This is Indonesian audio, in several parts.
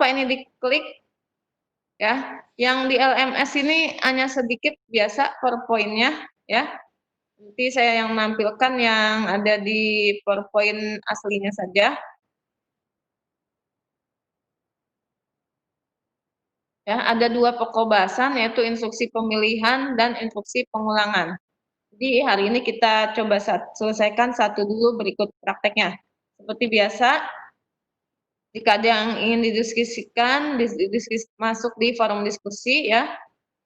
lupa ini diklik ya. Yang di LMS ini hanya sedikit biasa PowerPoint-nya ya. Nanti saya yang menampilkan yang ada di PowerPoint aslinya saja. Ya, ada 2 pokok bahasan yaitu instruksi pemilihan dan instruksi pengulangan. Jadi hari ini kita coba selesaikan satu dulu berikut prakteknya. Seperti biasa, jika ada yang ingin didiskusikan, masuk di forum diskusi ya,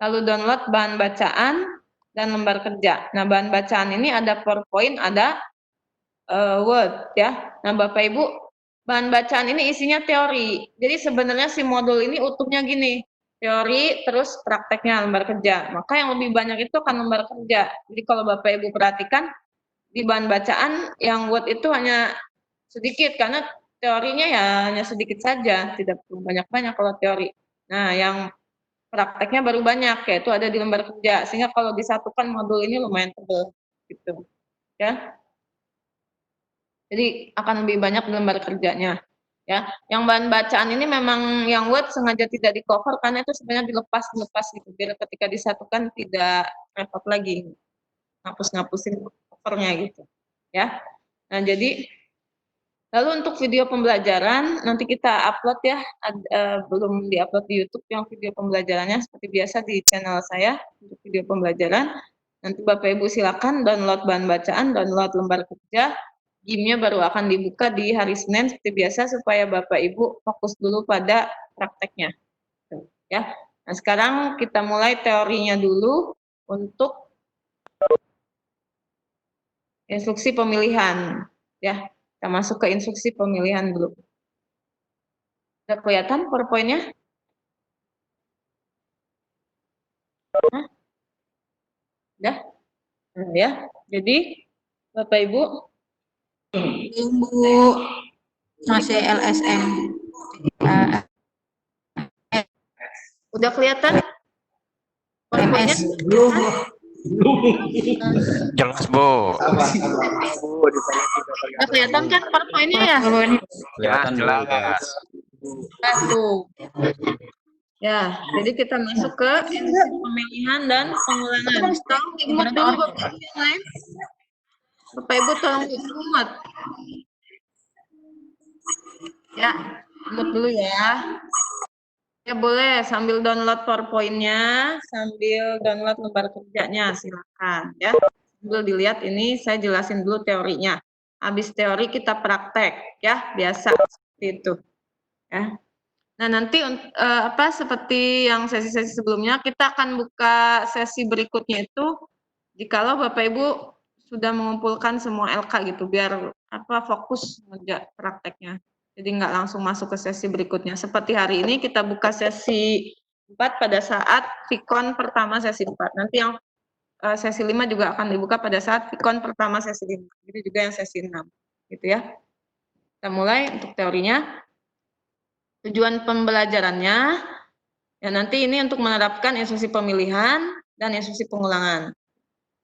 lalu download bahan bacaan dan lembar kerja. Nah, bahan bacaan ini ada PowerPoint, ada Word ya. Nah, Bapak Ibu, bahan bacaan ini isinya teori. Jadi sebenarnya si modul ini utuhnya gini, teori terus prakteknya lembar kerja. Maka yang lebih banyak itu akan lembar kerja. Jadi kalau Bapak Ibu perhatikan di bahan bacaan yang Word itu hanya sedikit karena teorinya ya hanya sedikit saja, tidak perlu banyak-banyak kalau teori. Nah, yang prakteknya baru banyak, yaitu ada di lembar kerja. Sehingga kalau disatukan modul ini lumayan tebal, gitu. Ya. Jadi akan lebih banyak di lembar kerjanya. Ya, yang bahan bacaan ini memang yang Word sengaja tidak di cover karena itu sebenarnya dilepas gitu, biar ketika disatukan tidak repot lagi ngapus-ngapusin covernya gitu. Ya. Nah, jadi lalu untuk video pembelajaran nanti kita upload ya, belum diupload di YouTube yang video pembelajarannya seperti biasa di channel saya untuk video pembelajaran. Nanti Bapak Ibu silakan download bahan bacaan, download lembar kerja. GIM-nya baru akan dibuka di hari Senin seperti biasa supaya Bapak Ibu fokus dulu pada prakteknya. Ya. Nah, sekarang kita mulai teorinya dulu untuk instruksi pemilihan. Ya. Kita masuk ke instruksi pemilihan dulu. Sudah kelihatan PowerPoint-nya? Sudah? Nah, ya. Jadi, Bapak Ibu. Ibu, masih LSM. Udah kelihatan? MS. Jelas, Bu. Udah kelihatan kan PowerPoint-nya ya? Kelihatan jelas. Tuh. Ya, jadi kita masuk ke instruksi pemilihan dan pengulangan. Tolong dimuat dulu Bapak Ibu yang lain. Bapak Ibu tolong dimuat. Ya, muat dulu ya. Ya boleh sambil download PowerPoint-nya, sambil download lembar kerjanya, silakan ya. Sambil dilihat ini saya jelasin dulu teorinya. Habis teori kita praktek ya, biasa seperti itu. Ya. Nah, nanti seperti yang sesi-sesi sebelumnya kita akan buka sesi berikutnya itu jikalau Bapak Ibu sudah mengumpulkan semua LK gitu biar fokus ngerja prakteknya. Jadi nggak langsung masuk ke sesi berikutnya. Seperti hari ini kita buka sesi 4 pada saat Vicon pertama sesi 4. Nanti yang sesi 5 juga akan dibuka pada saat Vicon pertama sesi 5. Jadi juga yang sesi 6. Gitu ya. Kita mulai untuk teorinya. Tujuan pembelajarannya, ya nanti ini untuk menerapkan instruksi pemilihan dan instruksi pengulangan.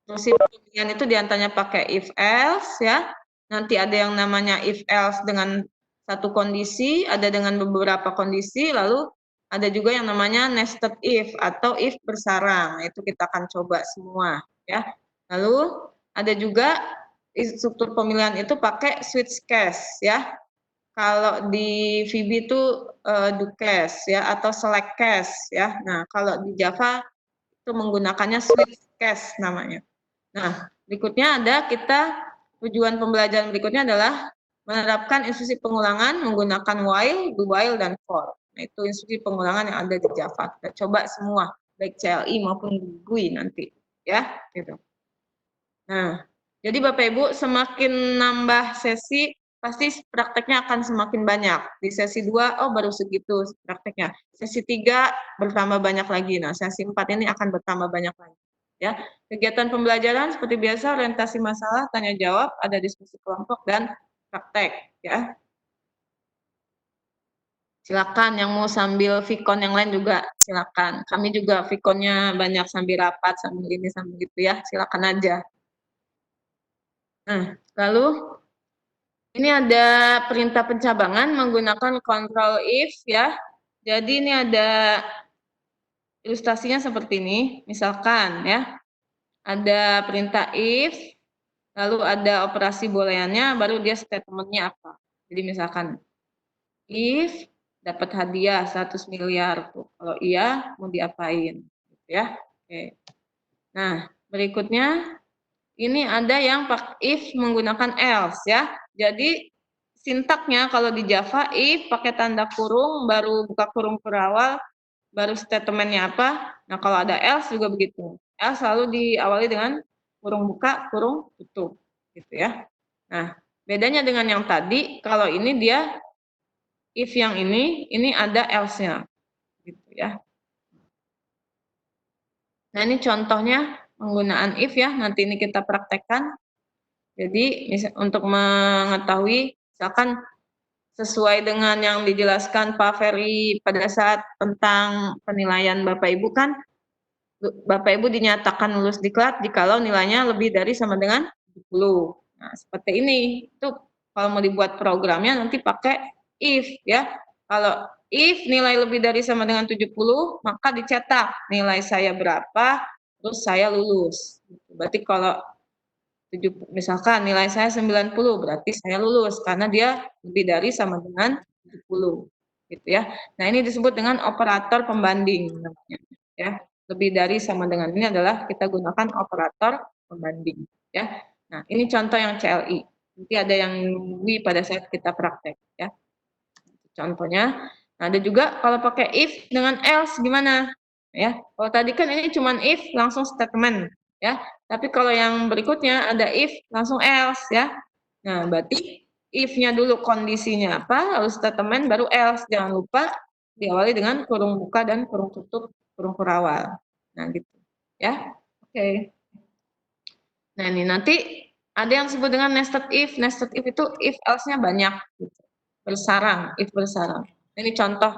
Instruksi pemilihan itu diantaranya pakai if else ya. Nanti ada yang namanya if else dengan satu kondisi, ada dengan beberapa kondisi, lalu ada juga yang namanya nested if atau if bersarang. Itu kita akan coba semua ya. Lalu ada juga struktur pemilihan itu pakai switch case ya. Kalau di VB itu do case ya atau select case ya. Nah, kalau di Java itu menggunakannya switch case namanya. Nah, berikutnya ada tujuan pembelajaran berikutnya adalah menerapkan instruksi pengulangan menggunakan while, do while dan for. Nah, itu instruksi pengulangan yang ada di Java. Kita coba semua baik CLI maupun GUI nanti ya, gitu. Nah, jadi Bapak Ibu semakin nambah sesi pasti prakteknya akan semakin banyak. Di sesi 2, baru segitu prakteknya. Sesi 3 bertambah banyak lagi. Nah, sesi 4 ini akan bertambah banyak lagi. Ya, kegiatan pembelajaran seperti biasa orientasi masalah, tanya jawab, ada diskusi kelompok dan praktek. Ya, silakan yang mau sambil Vicon yang lain juga silakan. Kami juga Viconnya banyak sambil rapat, sambil ini, sambil gitu ya. Silakan aja. Nah, lalu ini ada perintah pencabangan menggunakan control if ya. Jadi ini ada ilustrasinya seperti ini. Misalkan ya, ada perintah if, lalu ada operasi booleannya, baru dia statementnya apa. Jadi misalkan if dapat hadiah 100 miliar tuh. Kalau iya mau diapain gitu ya. Oke. Nah, berikutnya ini ada yang if menggunakan else ya. Jadi sintaknya kalau di Java if pakai tanda kurung baru buka kurung perawal baru statementnya apa. Nah, kalau ada else juga begitu. Else selalu diawali dengan kurung buka, kurung tutup gitu ya. Nah, bedanya dengan yang tadi kalau ini dia if yang ini ada else-nya gitu ya. Nah, ini contohnya penggunaan if ya, nanti ini kita praktekkan. Jadi, untuk mengetahui, misalkan sesuai dengan yang dijelaskan Pak Ferry pada saat tentang penilaian Bapak Ibu kan, Bapak Ibu dinyatakan lulus diklat jikalau nilainya lebih dari sama dengan 70. Nah, seperti ini. Itu kalau mau dibuat programnya nanti pakai if ya. Kalau if nilai lebih dari sama dengan 70, maka dicetak nilai saya berapa, terus saya lulus. Berarti kalau misalkan nilai saya 90, berarti saya lulus karena dia lebih dari sama dengan 70. Gitu ya. Nah, ini disebut dengan operator pembanding namanya ya. Lebih dari sama dengan ini adalah kita gunakan operator pembanding ya. Nah, ini contoh yang CLI. Nanti ada yang pada saat kita praktek ya. Contohnya. Nah, ada juga kalau pakai if dengan else gimana? Ya. Kalau tadi kan ini cuma if langsung statement ya. Tapi kalau yang berikutnya ada if langsung else ya. Nah, berarti if-nya dulu kondisinya apa, lalu statement baru else. Jangan lupa diawali dengan kurung buka dan kurung tutup, kurung kurawal. Nah, gitu. Ya. Oke. Nah, ini nanti ada yang disebut dengan nested if. Nested if itu if else-nya banyak gitu. Bersarang, if bersarang. Ini contoh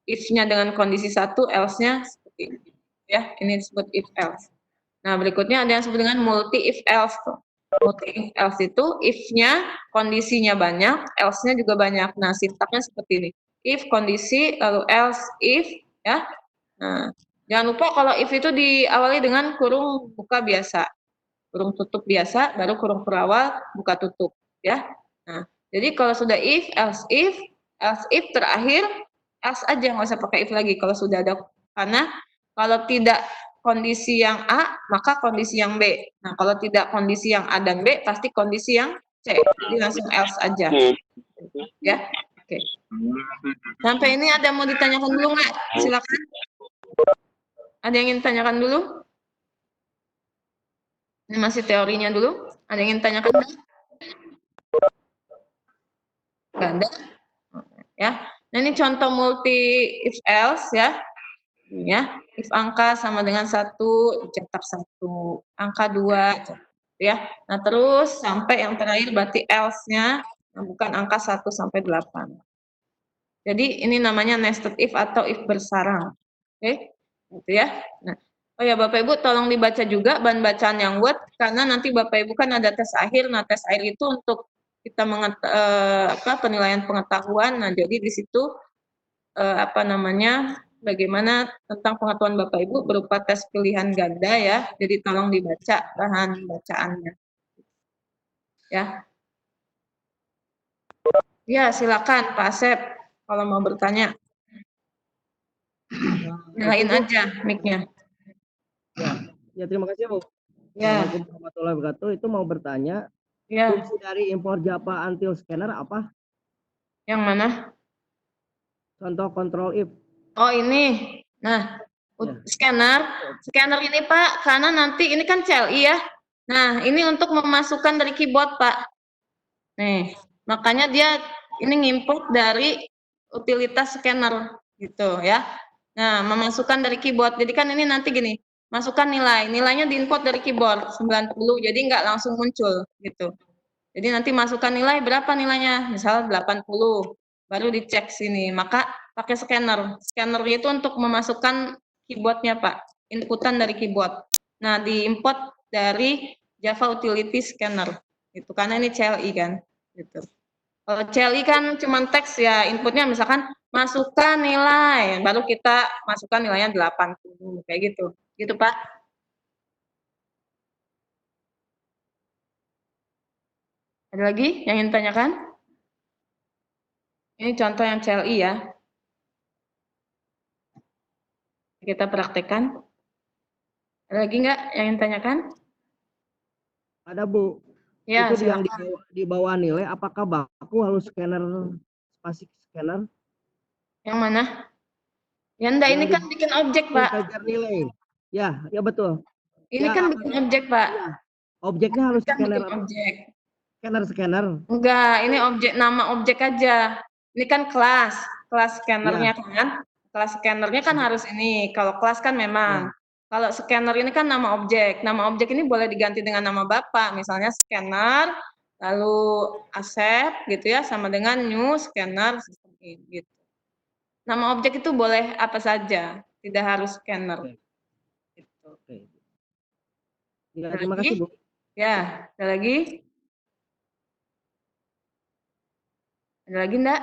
if-nya dengan kondisi satu, else-nya seperti ini. Ya, ini disebut if else. Nah, berikutnya ada yang disebut dengan multi if else tuh. Multi if else itu if-nya kondisinya banyak, else-nya juga banyak. Nah, sintaknya seperti ini. If kondisi lalu else if ya. Nah, jangan lupa kalau if itu diawali dengan kurung buka biasa. Kurung tutup biasa baru kurung perawal buka tutup ya. Nah, jadi kalau sudah if, else if terakhir else aja, nggak usah pakai if lagi kalau sudah ada, karena kalau tidak kondisi yang A, maka kondisi yang B. Nah, kalau tidak kondisi yang A dan B, pasti kondisi yang C. Jadi langsung else aja. Ya, oke. Sampai ini ada mau ditanyakan dulu nggak? Silakan. Ada yang ingin tanyakan dulu? Ini masih teorinya dulu. Ada yang ingin tanyakan dulu? Nggak ada. Ya. Nah, ini contoh multi if else ya. Ya, if angka sama dengan 1 cetak 1, angka 2 ya. Nah, terus sampai yang terakhir berarti else-nya bukan angka 1 sampai 8. Jadi ini namanya nested if atau if bersarang. Oke, gitu ya. Nah, oh ya Bapak Ibu tolong dibaca juga bahan bacaan yang Word karena nanti Bapak Ibu kan ada tes akhir. Nah, tes akhir itu untuk kita penilaian pengetahuan. Nah, jadi di situ bagaimana tentang pengetahuan Bapak Ibu berupa tes pilihan ganda ya. Jadi tolong dibaca bahan bacaannya. Ya. Ya, silakan Pak Asep kalau mau bertanya. Nyalain aja mic-nya. Ya, terima kasih Bu. Ya. Assalamualaikum warahmatullahi wabarakatuh. Itu mau bertanya, Ya. fungsi dari impor Java until scanner apa? Yang mana? Contoh control if. Oh, ini. Nah, Ya. Scanner ini Pak, karena nanti ini kan CLI ya. Nah, ini untuk memasukkan dari keyboard Pak. Nih, makanya dia ini ngimport dari utilitas scanner gitu ya. Nah, memasukkan dari keyboard. Jadi kan ini nanti gini, masukkan nilainya diimport dari keyboard 90, jadi nggak langsung muncul gitu. Jadi nanti masukkan nilai berapa nilainya, misal 80, baru dicek sini. Maka pakai scanner. Scannernya itu untuk memasukkan keyboardnya Pak, inputan dari keyboard. Nah, diimport dari Java Utility Scanner. Itu karena ini CLI kan, gitu. Kalau CLI kan cuma teks ya, inputnya misalkan masukkan nilai, baru kita masukkan nilainya 80, kayak gitu. Gitu, Pak. Ada lagi yang ingin tanyakan? Ini contoh yang CLI ya. Kita praktekkan. Ada lagi nggak yang ingin tanyakan? Ada Bu. Ya, Itu yang silakan. di bawah nilai, apakah baku harus scanner spasi scanner? Yang mana? Ya enggak, Yang ini di kan bikin objek, Pak. integer nilai. Ya, ya betul. Ini Ya, kan bikin objek, Pak. iya. Objeknya Ini harus kan scanner bikin objek. scanner. Enggak, ini objek, nama objek aja. Ini kan kelas scannernya Ya, kan. Kelas scannernya kan harus ini. Kalau kelas kan memang. ya. Kalau scanner ini kan nama objek. Nama objek ini boleh diganti dengan nama bapak. Misalnya scanner, lalu Asep gitu ya, sama dengan new scanner sistem ini. Gitu. Nama objek itu boleh apa saja, tidak harus scanner. Oke. Gitu. Oke. Ya, Ada terima lagi? kasih Bu. Ya, ada lagi? Ada lagi enggak?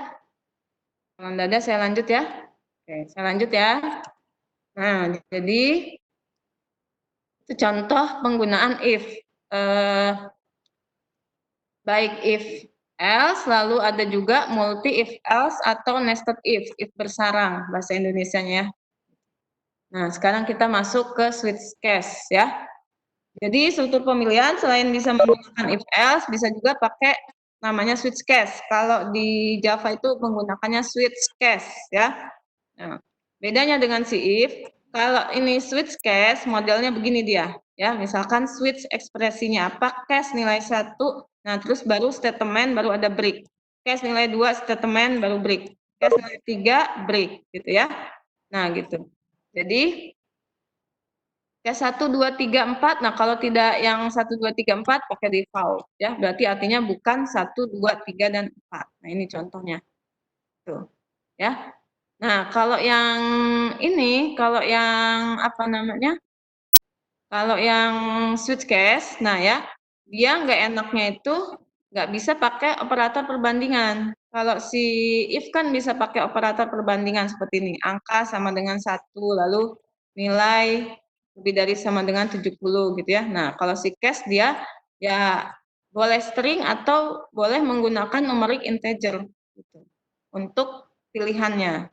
Kalau enggak ada, saya lanjut ya. Oke, saya lanjut ya. Nah, jadi itu contoh penggunaan if. Baik if else, lalu ada juga multi if else atau nested if bersarang bahasa Indonesianya. Nah, sekarang kita masuk ke switch case ya. Jadi struktur pemilihan selain bisa menggunakan if else, bisa juga pakai namanya switch case. Kalau di Java itu menggunakannya switch case ya. Nah, bedanya dengan si if, kalau ini switch case modelnya begini dia, ya. Misalkan switch ekspresinya apa? Case nilai 1, nah terus baru statement, baru ada break. Case nilai 2 statement, baru break. Case nilai 3 break, gitu ya. Nah, gitu. Jadi case 1, 2, 3, 4. Nah, kalau tidak yang 1, 2, 3, 4 pakai default ya. Berarti artinya bukan 1, 2, 3 dan 4. Nah, ini contohnya. Tuh, ya. Nah, kalau yang ini, kalau yang apa namanya? Kalau yang switch case, nah ya, dia nggak enaknya itu nggak bisa pakai operator perbandingan. Kalau si if kan bisa pakai operator perbandingan seperti ini, angka sama dengan 1, lalu nilai lebih dari sama dengan 70 gitu ya. Nah, kalau si case dia ya boleh string atau boleh menggunakan numeric integer gitu untuk pilihannya.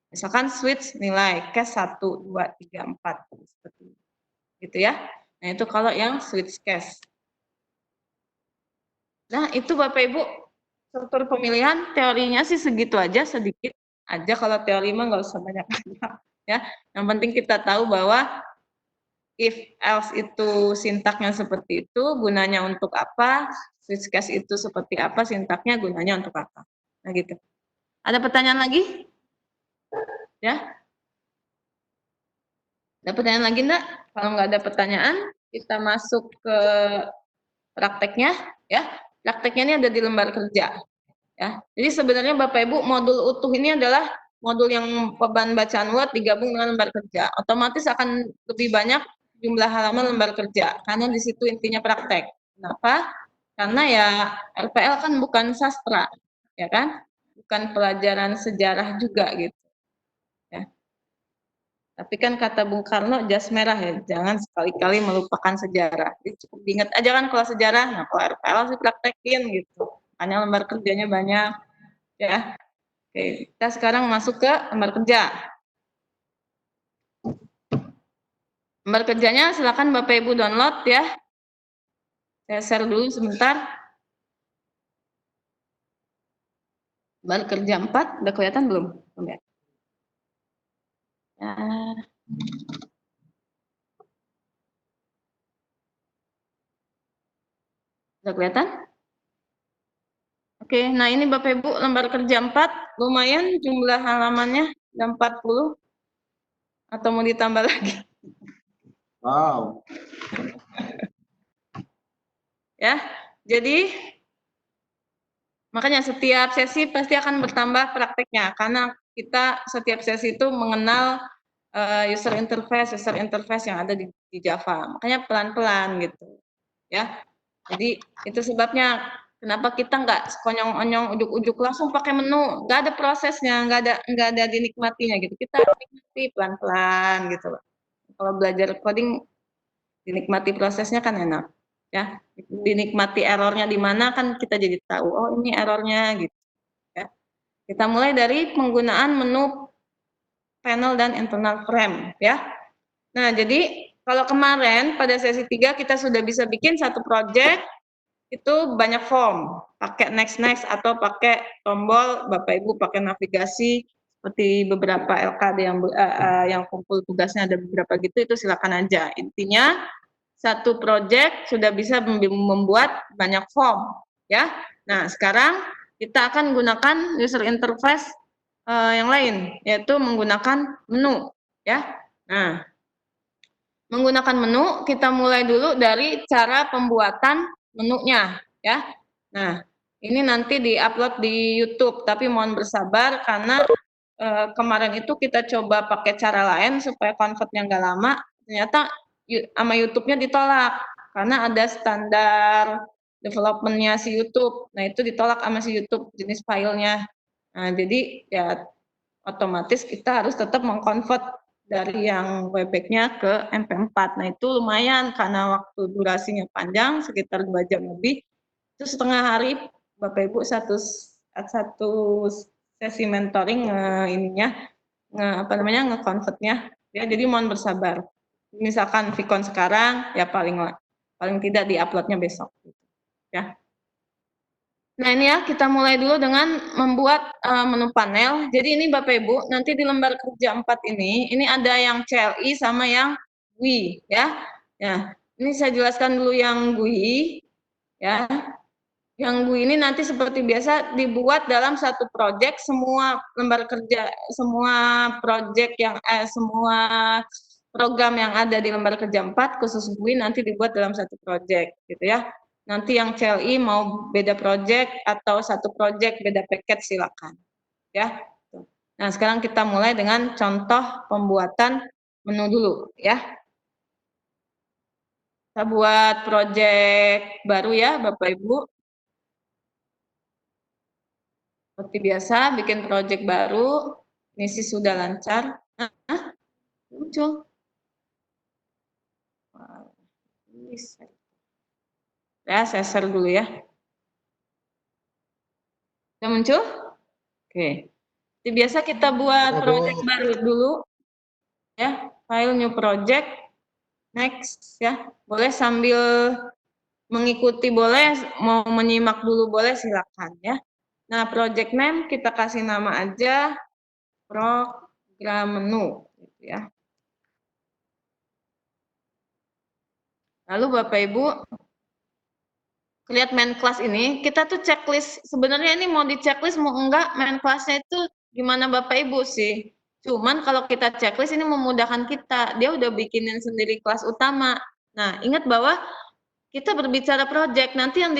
Misalkan switch nilai case 1, 2, 3, 4 seperti itu. Gitu ya. Nah, itu kalau yang switch case. Nah, itu Bapak Ibu struktur pemilihan teorinya sih segitu aja, sedikit aja. Kalau teori mah nggak usah banyak ya. Yang penting kita tahu bahwa if else itu sintaknya seperti itu, gunanya untuk apa, switch case itu seperti apa, sintaknya gunanya untuk apa. Nah, gitu. Ada pertanyaan lagi? Ya? Ada pertanyaan lagi enggak? Kalau nggak ada pertanyaan, kita masuk ke prakteknya ya. Prakteknya ini ada di lembar kerja ya. Jadi sebenarnya Bapak Ibu modul utuh ini adalah modul yang beban bacaan Word digabung dengan lembar kerja. Otomatis akan lebih banyak jumlah halaman lembar kerja karena di situ intinya praktek. Kenapa? Karena ya RPL kan bukan sastra, ya kan? Bukan pelajaran sejarah juga gitu. Ya. Tapi kan kata Bung Karno, jas merah ya, jangan sekali-kali melupakan sejarah. Jadi cukup diingat aja kan kalau sejarah, nah kalau RPL sih praktekin gitu. Hanya lembar kerjanya banyak, ya. Oke, kita sekarang masuk ke lembar kerja. Lembar kerjanya silakan Bapak Ibu download ya. Saya share dulu sebentar. Lembar kerja 4, udah kelihatan belum? Belum ya? Ya. Udah kelihatan? Oke, nah ini Bapak Ibu lembar kerja 4, lumayan jumlah halamannya, ada 40. Atau mau ditambah lagi? Wow. Ya, jadi makanya setiap sesi pasti akan bertambah prakteknya, karena kita setiap sesi itu mengenal user interface yang ada di Java. Makanya pelan-pelan gitu. Ya. Jadi itu sebabnya Kenapa kita nggak sekonyong-onyong ujuk-ujuk langsung pakai menu? Nggak ada prosesnya, nggak ada dinikmatinya gitu. Kita nikmati pelan-pelan gitu loh. Kalau belajar coding dinikmati prosesnya kan enak, ya. Dinikmati errornya di mana kan kita jadi tahu. Oh ini errornya gitu. Ya. Kita mulai dari penggunaan menu panel dan internal frame, ya. Nah jadi kalau kemarin pada sesi 3 kita sudah bisa bikin satu project itu banyak form, pakai next atau pakai tombol, Bapak Ibu pakai navigasi seperti beberapa LKD yang kumpul tugasnya ada beberapa gitu, itu silakan aja. Intinya satu project sudah bisa membuat banyak form, ya. Nah sekarang kita akan gunakan user interface yang lain, yaitu menggunakan menu, ya. Nah menggunakan menu, kita mulai dulu dari cara pembuatan menunya, ya. Nah, ini nanti di-upload di YouTube, tapi mohon bersabar karena kemarin itu kita coba pakai cara lain supaya convertnya nggak lama, ternyata sama YouTube-nya ditolak karena ada standar development-nya si YouTube. Nah, itu ditolak sama si YouTube jenis filenya. Nah, jadi ya otomatis kita harus tetap mengkonvert dari yang WebEx-nya ke MP4. Nah, itu lumayan karena waktu durasinya panjang, sekitar 2 jam lebih. Itu setengah hari Bapak Ibu satu sesi mentoring nge-convertnya. Ya, jadi mohon bersabar. Misalkan Vicon sekarang, ya paling tidak di-uploadnya besok. Ya. Nah ini ya, kita mulai dulu dengan membuat menu panel. Jadi ini Bapak Ibu, nanti di lembar kerja 4 ini ada yang CLI sama yang GUI ya. Ya, ini saya jelaskan dulu yang GUI ya. Yang GUI ini nanti seperti biasa dibuat dalam satu project, semua lembar kerja, semua project semua program yang ada di lembar kerja 4 khusus GUI nanti dibuat dalam satu project gitu ya. Nanti yang CLI mau beda project atau satu project beda paket silakan ya. Nah sekarang kita mulai dengan contoh pembuatan menu dulu ya. Kita buat project baru ya Bapak Ibu. Seperti biasa bikin project baru, ini sih sudah lancar. Muncul. Ya, saya share dulu ya. Sudah muncul? Oke. Seperti biasa kita buat project baru dulu. Ya, file new project. Next ya. Boleh sambil mengikuti boleh, mau menyimak dulu boleh silakan ya. Nah, project name kita kasih nama aja program menu gitu ya. Lalu Bapak Ibu lihat main class ini, kita tuh checklist, sebenarnya ini mau di checklist mau enggak, main classnya itu gimana Bapak Ibu sih. Cuman kalau kita checklist ini memudahkan kita, dia udah bikinin sendiri kelas utama. Nah, ingat bahwa kita berbicara project, nanti yang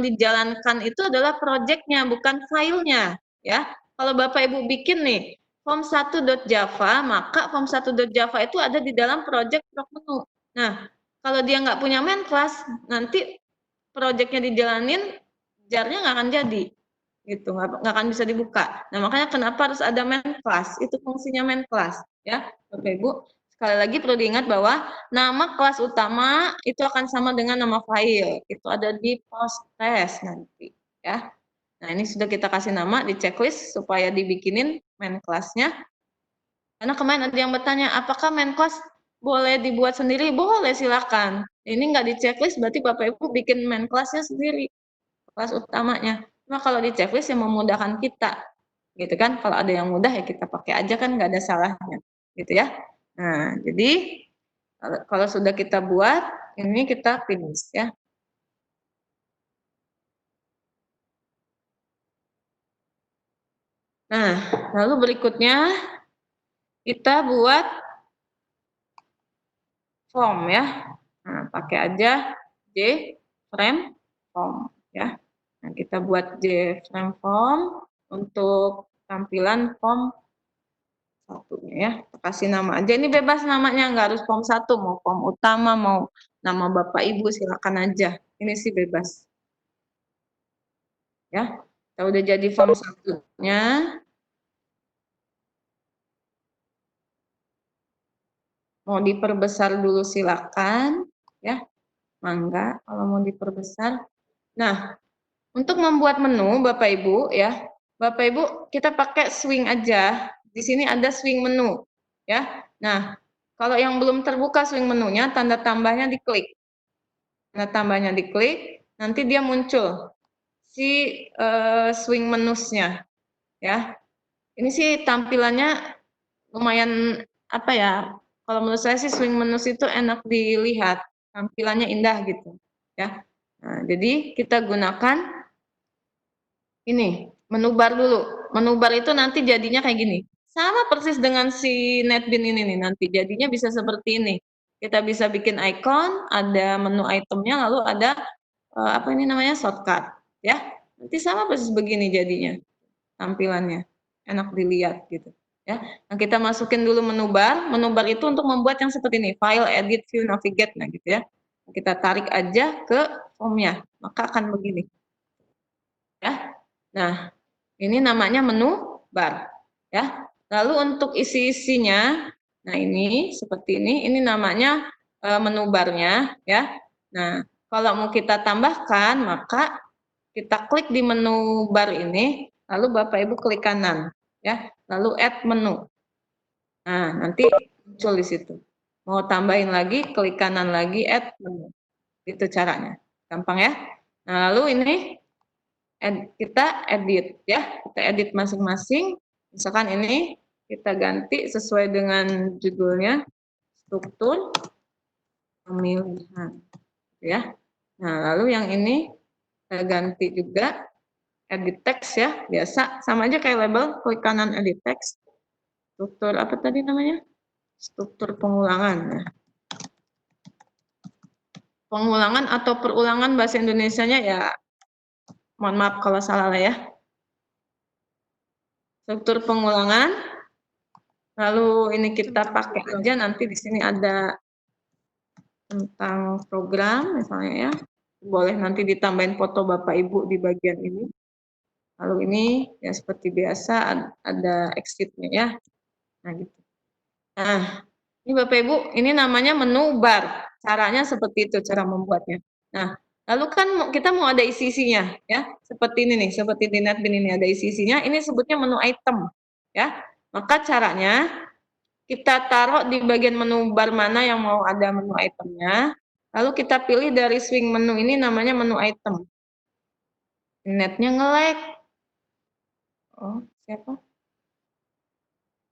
dijalankan itu adalah projectnya, bukan filenya. Ya, kalau Bapak Ibu bikin nih, form 1.java, maka form 1.java itu ada di dalam project menu. Nah, kalau dia nggak punya main class, nanti projectnya dijalanin, jar-nya nggak akan jadi, gitu, nggak akan bisa dibuka. Nah makanya kenapa harus ada main class, itu fungsinya main class, ya Bapak Ibu. Sekali lagi perlu diingat bahwa nama kelas utama itu akan sama dengan nama file, itu ada di post test nanti, ya. Nah ini sudah kita kasih nama di checklist supaya dibikinin main class-nya. Karena kemarin ada yang bertanya, apakah main class boleh dibuat sendiri? Boleh, silakan. Ini nggak di checklist, berarti Bapak Ibu bikin main kelasnya sendiri, kelas utamanya. Cuma kalau di checklist yang memudahkan kita, gitu kan? Kalau ada yang mudah ya kita pakai aja kan nggak ada salahnya, gitu ya. Nah, jadi kalau sudah kita buat, ini kita finish ya. Nah, lalu berikutnya kita buat form ya. Nah, pakai aja JFrame form ya. Nah, kita buat JFrame form untuk tampilan form satunya ya. Kita kasih nama aja. Ini bebas namanya, nggak harus form 1, mau form utama, mau nama Bapak Ibu silakan aja. Ini sih bebas. Ya, kita udah jadi form 1-nya. Mau diperbesar dulu silakan, ya. Mangga kalau mau diperbesar. Nah, untuk membuat menu Bapak Ibu ya, Bapak Ibu kita pakai swing aja. Di sini ada swing menu ya. Nah, kalau yang belum terbuka swing menunya, tanda tambahnya diklik. Tanda tambahnya diklik, nanti dia muncul si swing menusnya ya. Ini sih tampilannya lumayan apa ya? Kalau menurut saya sih swing menus itu enak dilihat, tampilannya indah gitu ya. Nah, jadi kita gunakan ini menu bar dulu. Menu bar itu nanti jadinya kayak gini. Sama persis dengan si NetBeans ini nih, nanti jadinya bisa seperti ini. Kita bisa bikin icon, ada menu itemnya, lalu ada apa ini namanya shortcut, ya. Nanti sama persis begini jadinya tampilannya, enak dilihat gitu, ya. Nah kita masukin dulu menu bar. Menu bar itu untuk membuat yang seperti ini, file, edit, view, navigate, nah gitu ya. Kita tarik aja ke formnya, maka akan begini, ya. Nah ini namanya menu bar, ya. Lalu untuk isi-isinya, nah ini seperti ini namanya menu barnya, ya. Nah, kalau mau kita tambahkan, maka kita klik di menu bar ini, lalu Bapak Ibu klik kanan, ya. Lalu add menu. Nah, nanti muncul di situ. Mau tambahin lagi, klik kanan lagi, add menu. Itu caranya. Gampang ya. Nah, lalu ini kita edit ya, kita edit masing-masing. Misalkan ini kita ganti sesuai dengan judulnya, struktur pemilihan, ya. Nah lalu yang ini kita ganti juga edit text ya, biasa sama aja kayak label, klik kanan edit text, struktur apa tadi namanya, struktur pengulangan. Nah, pengulangan atau perulangan bahasa Indonesianya ya. Mohon maaf kalau salah lah ya. Struktur pengulangan. Lalu ini kita pakai aja, nanti di sini ada tentang program misalnya ya. Boleh nanti ditambahin foto Bapak Ibu di bagian ini. Lalu ini ya seperti biasa ada exit-nya ya. Nah gitu. Nah, ini Bapak Ibu, ini namanya menu bar. Caranya seperti itu cara membuatnya. Nah, lalu kan kita mau ada isi-isinya ya. Seperti ini nih, seperti di NetBeans ini ada isi-isinya. Ini sebutnya menu item ya. Maka caranya kita taruh di bagian menu bar mana yang mau ada menu itemnya. Lalu kita pilih dari swing menu ini namanya menu item. Netnya nge-lag. Oh, siapa?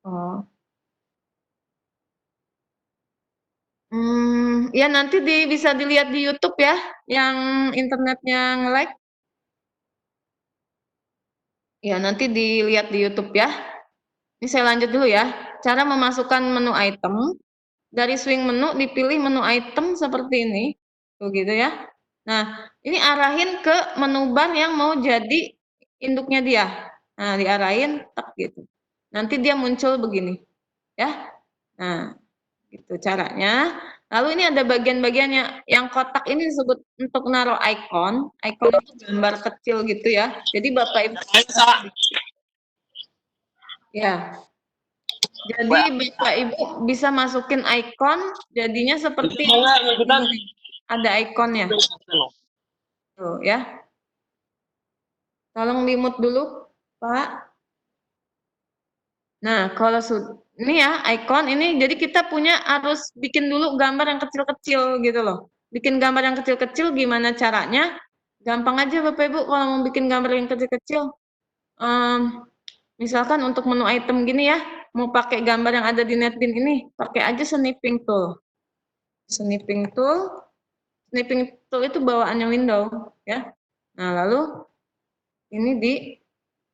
Oh. Ya nanti bisa dilihat di YouTube ya, yang internetnya nge-lag. Ya nanti dilihat di YouTube ya. Ini saya lanjut dulu ya. Cara memasukkan menu item. Dari swing menu dipilih menu item seperti ini. Tuh gitu ya. Nah, ini arahin ke menu bar yang mau jadi induknya dia. Nah, diarahin tak gitu. Nanti dia muncul begini. Ya. Nah, gitu caranya. Lalu ini ada bagian-bagiannya. Yang kotak ini disebut untuk naruh icon. Icon itu gambar kecil gitu ya. Jadi Bapak Ibu ya. Jadi Bapak Ibu bisa masukin icon jadinya seperti ini. Ada ikonnya. Tuh ya. Tolong di-mute dulu, Pak. Nah, kalau ini ya icon ini jadi kita punya harus bikin dulu gambar yang kecil-kecil gitu loh. Bikin gambar yang kecil-kecil gimana caranya? Gampang aja Bapak Ibu kalau mau bikin gambar yang kecil-kecil. Misalkan untuk menu item gini ya, mau pakai gambar yang ada di NetBeans ini, pakai aja snipping tool. Snipping tool itu bawaannya Windows ya. Nah, lalu ini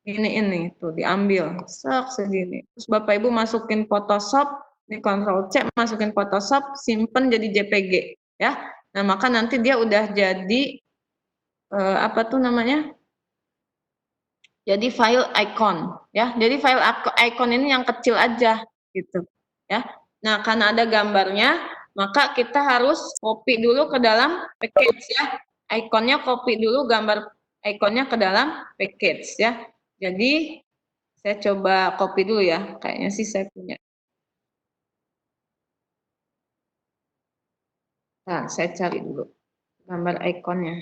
ini tuh diambil segini. Terus Bapak Ibu masukin Photoshop, ini Ctrl C, masukin Photoshop, simpen jadi JPG ya. Nah, maka nanti dia udah jadi apa tuh namanya? Jadi file icon ya. Jadi file icon ini yang kecil aja gitu ya. Nah, karena ada gambarnya, maka kita harus copy dulu ke dalam package ya. Ikonnya copy dulu gambar ikonnya ke dalam package ya. Jadi saya coba copy dulu ya. Kayaknya sih saya punya. Nah, saya cari dulu gambar ikonnya.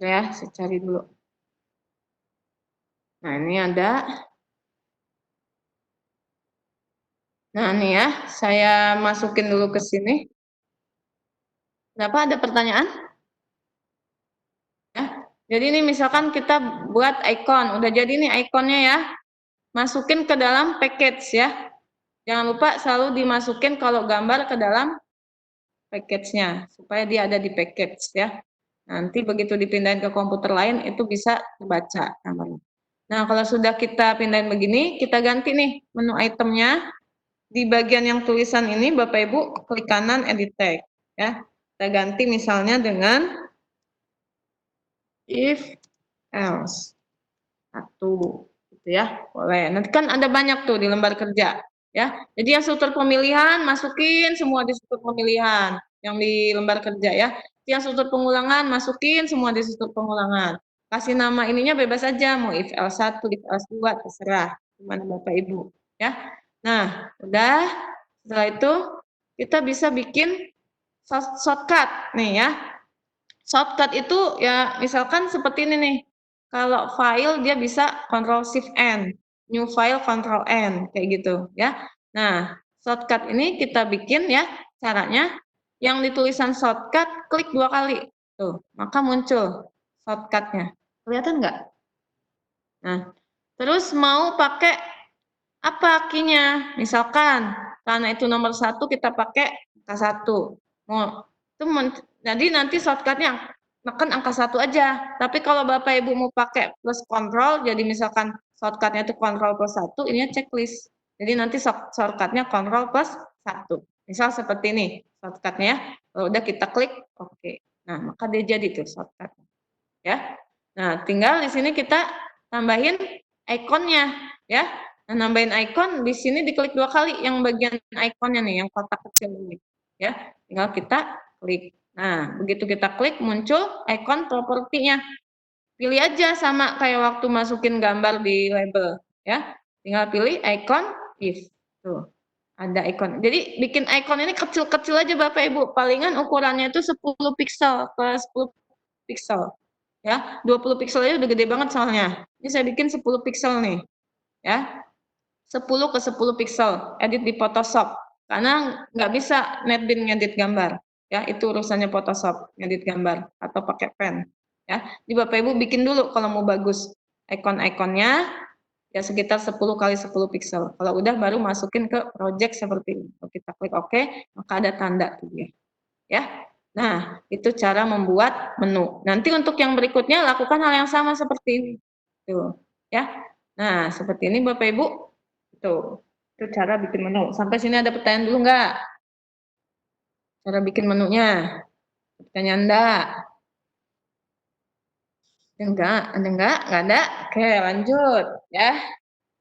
Ya, saya cari dulu. Nah, ini ada. Nah, ini ya, saya masukin dulu ke sini. Kenapa ada pertanyaan? Ya. Jadi ini misalkan kita buat icon, udah jadi nih ikonnya ya. Masukin ke dalam package ya. Jangan lupa selalu dimasukin kalau gambar ke dalam package-nya supaya dia ada di package ya. Nanti begitu dipindahin ke komputer lain itu bisa terbaca gambarnya. Nah, kalau sudah kita pindahin begini, kita ganti nih menu itemnya. Di bagian yang tulisan ini Bapak Ibu klik kanan edit text ya. Kita ganti misalnya dengan if else. Satu gitu ya. Boleh. Nanti kan ada banyak tuh di lembar kerja ya. Jadi yang struktur pemilihan masukin semua di struktur pemilihan yang di lembar kerja ya. Yang struktur pengulangan masukin semua di struktur pengulangan. Kasih nama ininya bebas aja, mau if else 1, if else 2, terserah gimana Bapak Ibu ya. Nah, udah. Setelah itu kita bisa bikin shortcut nih ya. Shortcut itu ya misalkan seperti ini nih. Kalau file dia bisa Ctrl Shift N, new file Ctrl N kayak gitu ya. Nah, shortcut ini kita bikin ya caranya yang di tulisan shortcut klik 2 kali. Tuh, maka muncul shortcutnya. Kelihatan nggak? Nah, terus mau pakai apa key-nya? Misalkan karena itu nomor 1 kita pakai angka 1. Mau itu jadi nanti shortcutnya tekan angka 1 aja. Tapi kalau Bapak Ibu mau pakai plus control, jadi misalkan shortcutnya itu control plus 1, ini checklist. Jadi nanti shortcutnya control plus 1. Misal seperti ini shortcutnya ya. Kalau udah kita klik oke. Nah, maka dia jadi tuh shortcutnya. Ya. Nah, tinggal di sini kita tambahin ikonnya ya. Nah, nambahin icon di sini diklik 2 kali yang bagian ikonnya nih, yang kotak kecil ini. Ya, tinggal kita klik. Nah, begitu kita klik muncul icon propertinya. Pilih aja sama kayak waktu masukin gambar di label, ya. Tinggal pilih icon if. Tuh. Ada icon. Jadi bikin icon ini kecil-kecil aja Bapak Ibu. Palingan ukurannya itu 10 pixel ke 10 pixel. Ya, 20 pixel aja udah gede banget soalnya. Ini saya bikin 10 pixel nih. Ya, 10 ke 10 pixel, edit di Photoshop. Karena nggak bisa NetBeans ngedit gambar. Ya, itu urusannya Photoshop, ngedit gambar atau pakai pen. Ya, di Bapak Ibu bikin dulu kalau mau bagus icon-iconnya ya sekitar 10 kali 10 pixel. Kalau udah baru masukin ke project seperti ini. Kalau kita klik OK, maka ada tanda tuh dia. Ya. Nah, itu cara membuat menu. Nanti untuk yang berikutnya lakukan hal yang sama seperti ini. Tuh, ya. Nah, seperti ini Bapak Ibu. Tuh, itu cara bikin menu. Sampai sini ada pertanyaan dulu nggak? Cara bikin menunya. Pertanyaan enggak? Enggak, enggak ada. Oke, lanjut ya.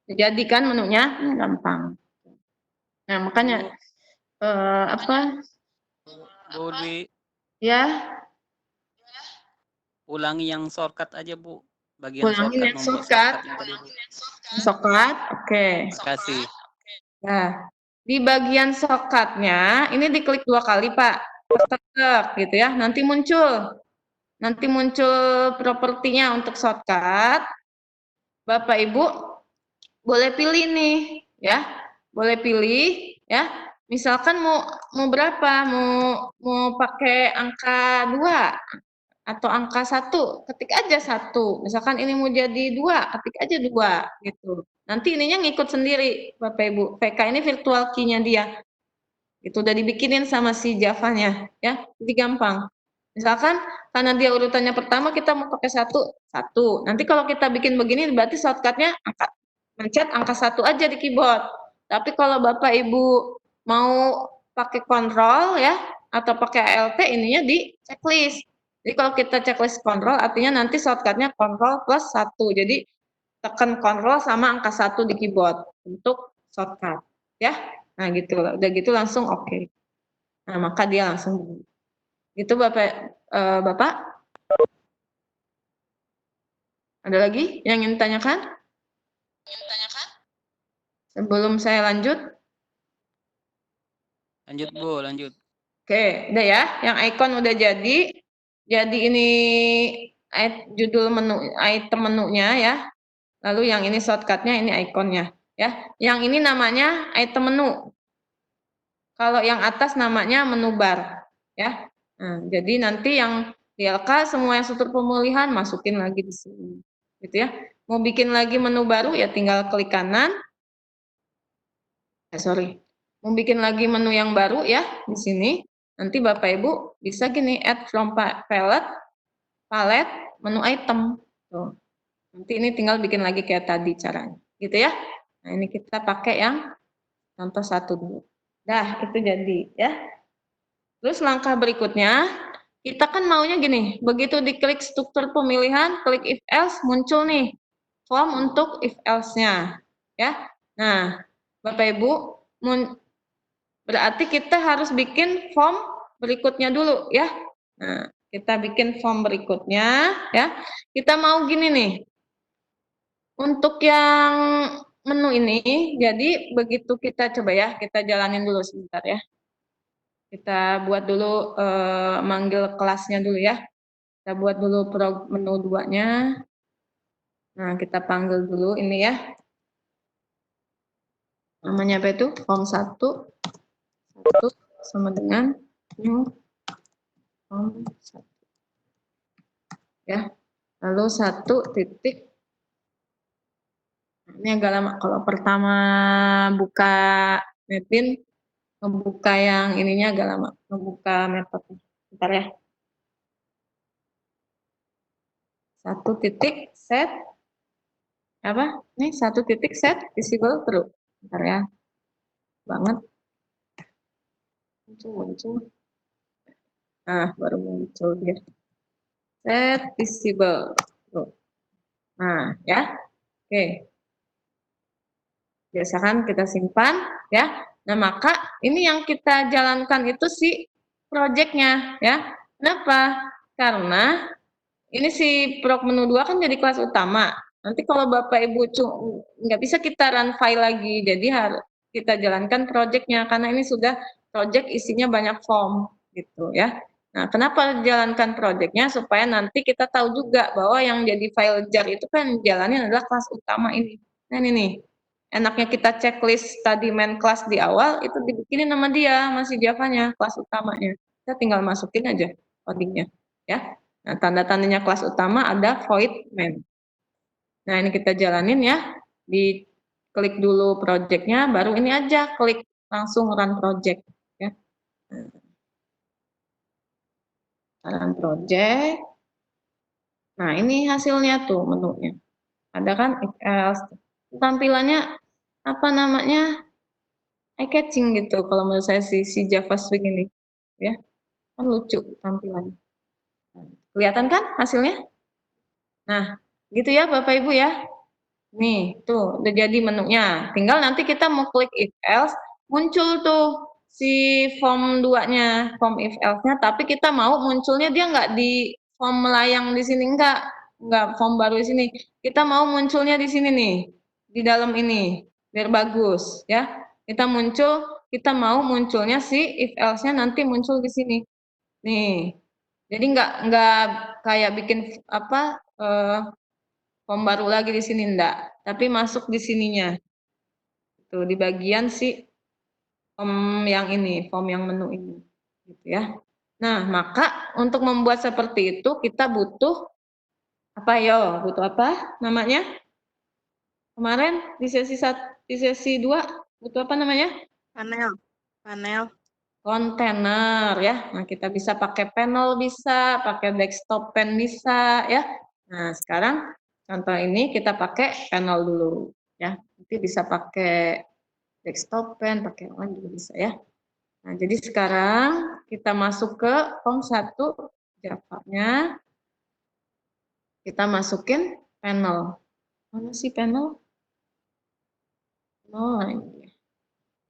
Dijadikan menunya gampang. Nah, makanya apa? Bu Dwi, Ya, ulangi yang shortcut aja Bu. Bagian ulangin shortcut yang membuat shortcut. shortcut yang tadi Bu. Shortcut, oke. Terima kasih. Nah, di bagian shortcutnya ini diklik 2 kali Pak. Tek, gitu ya. Nanti muncul propertinya untuk shortcut. Bapak Ibu boleh pilih nih, ya. Boleh pilih, ya. Misalkan mau berapa? Mau pakai angka 2 atau angka 1, ketik aja 1. Misalkan ini mau jadi 2, ketik aja 2 gitu. Nanti ininya ngikut sendiri Bapak Ibu. VK ini virtual key-nya dia. Itu udah dibikinin sama si Java-nya, ya. Jadi gampang. Misalkan karena dia urutannya pertama kita mau pakai 1, 1. Nanti kalau kita bikin begini berarti shortcut-nya mencet angka 1 aja di keyboard. Tapi kalau Bapak Ibu mau pakai kontrol ya atau pakai ALT ininya di checklist. Jadi kalau kita checklist kontrol artinya nanti shortcut-nya kontrol plus 1. Jadi tekan kontrol sama angka 1 di keyboard untuk shortcut ya. Nah, gitu. Udah gitu langsung oke. Nah, maka dia langsung gitu Bapak. Ada lagi yang ingin ditanyakan? Sebelum saya lanjut. Lanjut Bu, lanjut. Oke, udah ya. Yang icon udah jadi. Jadi ini judul menu, item menunya ya. Lalu yang ini shortcutnya, ini ikonnya ya. Yang ini namanya item menu. Kalau yang atas namanya menu bar ya. Nah, jadi nanti yang di LK semua yang struktur pemulihan masukin lagi di sini. Gitu ya. Mau bikin lagi menu baru ya tinggal klik kanan. Mau bikin lagi menu yang baru ya di sini. Nanti Bapak Ibu bisa gini add from palette menu item. Tuh. Nanti ini tinggal bikin lagi kayak tadi caranya. Gitu ya. Nah, ini kita pakai yang contoh 1 dulu. Dah, itu jadi ya. Terus langkah berikutnya, kita kan maunya gini, begitu diklik struktur pemilihan, klik if else, muncul nih form untuk if else-nya. Ya. Nah, Bapak Ibu, berarti kita harus bikin form berikutnya dulu ya. Nah, kita bikin form berikutnya ya. Kita mau gini nih. Untuk yang menu ini, jadi begitu kita coba ya, kita jalanin dulu sebentar ya. Kita buat dulu manggil kelasnya dulu ya. Kita buat dulu menu 2-nya. Nah, kita panggil dulu ini ya. Namanya apa itu? Form 1. 1 sama dengan new form 1. Ya. Lalu 1 titik. Ini agak lama. Kalau pertama buka Metin, membuka yang ininya agak lama. Membuka metode. Bentar ya. 1 titik set. Apa? Ini 1 titik set visible true. Bentar ya. Banget. Muncul. Nah, baru muncul dia. Set visible true. Nah, ya. Oke. Biasakan kita simpan ya. Nah, maka ini yang kita jalankan itu si projectnya ya. Kenapa? Karena ini si prog menu 2 kan jadi kelas utama. Nanti kalau Bapak Ibu nggak bisa kita run file lagi, jadi harus kita jalankan projectnya karena ini sudah project isinya banyak form gitu ya. Nah, kenapa jalankan projectnya supaya nanti kita tahu juga bahwa yang jadi file jar itu kan jalannya adalah kelas utama ini. Nah, ini nih. Enaknya kita checklist tadi main kelas di awal itu dibikinin nama dia masih Java-nya kelas utamanya. Kita tinggal masukin aja codingnya ya. Nah, tanda-tandanya kelas utama ada void main. Nah, ini kita jalanin ya. Di klik dulu project-nya, baru ini aja klik langsung run project ya. Run project. Nah, ini hasilnya tuh menunya. Ada kan if else. Tampilannya apa namanya? Eye catching gitu kalau menurut saya si JavaScript ini ya. Kan lucu tampilannya. Kelihatan kan hasilnya? Nah, gitu ya Bapak Ibu ya. Nih, tuh udah jadi menunya. Tinggal nanti kita mau klik if else, muncul tuh si form 2-nya, form if else-nya, tapi kita mau munculnya dia nggak di form melayang di sini, enggak form baru di sini. Kita mau munculnya di sini nih, di dalam ini, biar bagus ya. Kita mau munculnya si if else-nya nanti muncul di sini. Nih. Jadi nggak kayak bikin apa form baru lagi di sini enggak, tapi masuk di sininya. Tuh di bagian si form yang ini, form yang menu ini. Gitu ya. Nah, maka untuk membuat seperti itu kita butuh apa yo? Butuh apa namanya? Kemarin di sesi 2 butuh apa namanya? Panel. Kontainer ya. Nah, kita bisa pakai panel bisa, pakai desktop pen bisa ya. Nah, sekarang contoh ini kita pakai panel dulu ya. Nanti bisa pakai desktop pen, pakai yang lain juga bisa ya. Nah, jadi sekarang kita masuk ke form 1 Java-nya. Kita masukin panel. Mana sih panel? Oh, ini.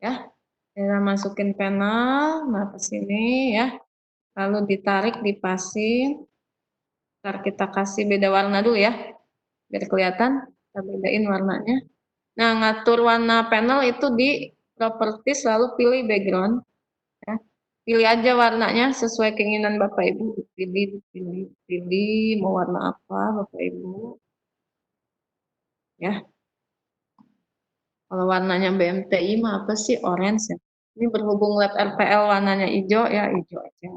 Ya. Kita masukin panel, nah ke sini ya. Lalu ditarik, dipasin. Ntar kita kasih beda warna dulu ya, biar kelihatan. Kita bedain warnanya. Nah, ngatur warna panel itu di properties, lalu pilih background. Ya. Pilih aja warnanya sesuai keinginan Bapak Ibu. Pilih, mau warna apa Bapak Ibu. Ya. Kalau warnanya BMTI mah apa sih? Orange ya. Ini berhubung lab RPL warnanya hijau, ya hijau aja.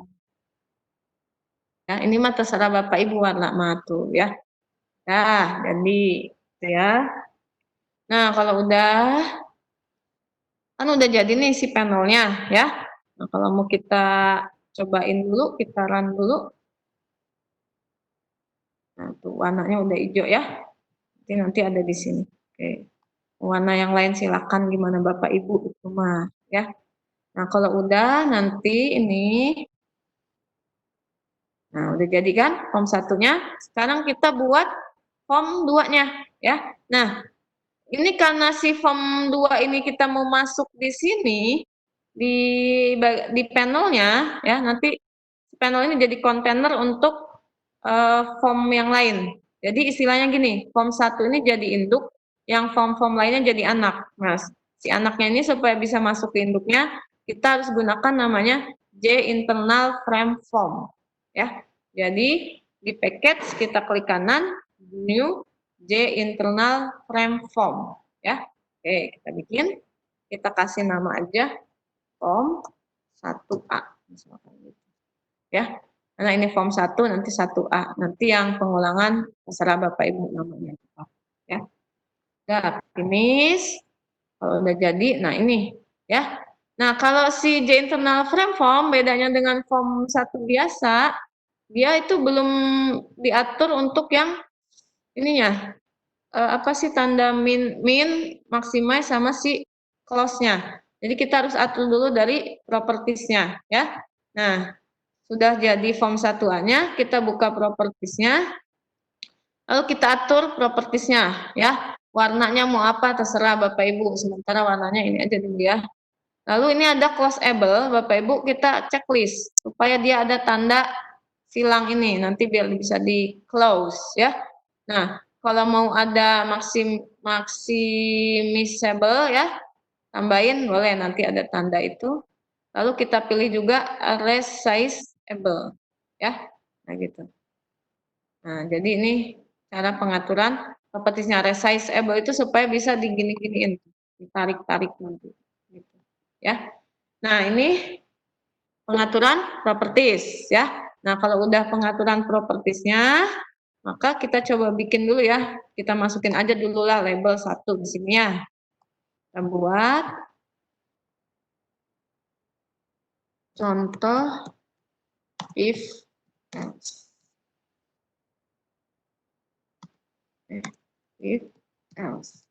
Ya, ini mah terserah Bapak Ibu warna mah tuh ya. Nah, jadi gitu ya. Nah, kalau udah kan udah jadi nih si panelnya ya. Nah, kalau mau kita cobain dulu, kita run dulu. Nah, tuh warnanya udah hijau ya. Nanti ada di sini. Oke. Warna yang lain silakan gimana Bapak Ibu itu mah ya. Nah, kalau udah nanti ini nah udah jadi kan form satunya. Sekarang kita buat form 2-nya ya. Nah, ini karena si form 2 ini kita mau masuk di sini di panelnya ya, nanti panel ini jadi kontainer untuk form yang lain. Jadi istilahnya gini, form 1 ini jadi induk, yang form-form lainnya jadi anak. Nah, si anaknya ini supaya bisa masuk ke induknya, kita harus gunakan namanya J internal frame form. Ya. Jadi di package kita klik kanan, new J internal frame form. Ya. Oke, kita bikin, kita kasih nama aja form 1A. Misalkan gitu. Ya. Karena ini form 1, nanti 1A. Nanti yang pengulangan terserah Bapak Ibu namanya. Ya. Udah finish. Kalau udah jadi, nah ini ya. Nah, kalau si J internal frame form bedanya dengan form 1 biasa, dia itu belum diatur untuk yang ininya. Apa sih tanda min, maximize sama si close-nya. Jadi kita harus atur dulu dari properties-nya ya. Nah, sudah jadi form 1A-nya, kita buka properties-nya. Lalu kita atur properties-nya ya. Warnanya mau apa terserah Bapak Ibu. Sementara warnanya ini aja dulu ya. Lalu ini ada closable, Bapak Ibu kita checklist supaya dia ada tanda silang ini nanti biar bisa di close ya. Nah, kalau mau ada maximisable ya, tambahin boleh nanti ada tanda itu. Lalu kita pilih juga resizeable ya. Nah gitu. Nah, jadi ini cara pengaturan propertiesnya resizeable itu supaya bisa digini-giniin, ditarik-tarik nanti. Gitu. Ya. Nah, ini pengaturan properties ya. Nah, kalau udah pengaturan propertiesnya, maka kita coba bikin dulu ya. Kita masukin aja dulu lah label 1 di sini ya. Kita buat contoh if else. If else.